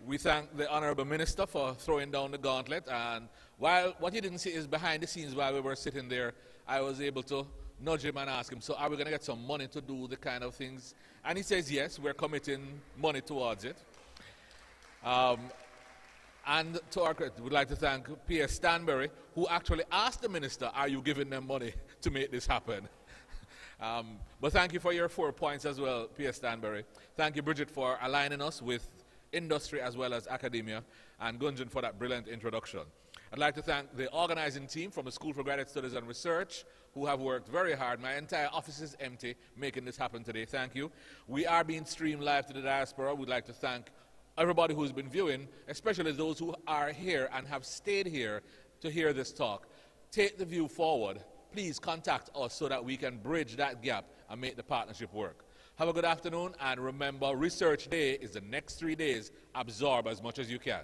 We thank the Honorable Minister for throwing down the gauntlet, and while what you didn't see is behind the scenes while we were sitting there, I was able to nudge him and ask him, so are we going to get some money to do the kind of things? And he says, yes, we're committing money towards it. And to our credit, we'd like to thank P.S. Stanbury, who actually asked the minister, are you giving them money to make this happen? But thank you for your 4 points as well, P.S. Stanbury. Thank you, Bridget, for aligning us with industry as well as academia, and Gunjan for that brilliant introduction. I'd like to thank the organizing team from the School for Graduate Studies and Research who have worked very hard. My entire office is empty making this happen today. Thank you. We are being streamed live to the diaspora. We'd like to thank everybody who's been viewing, especially those who are here and have stayed here to hear this talk. Take the view forward. Please contact us so that we can bridge that gap and make the partnership work. Have a good afternoon, and remember, Research Day is the next 3 days. Absorb as much as you can.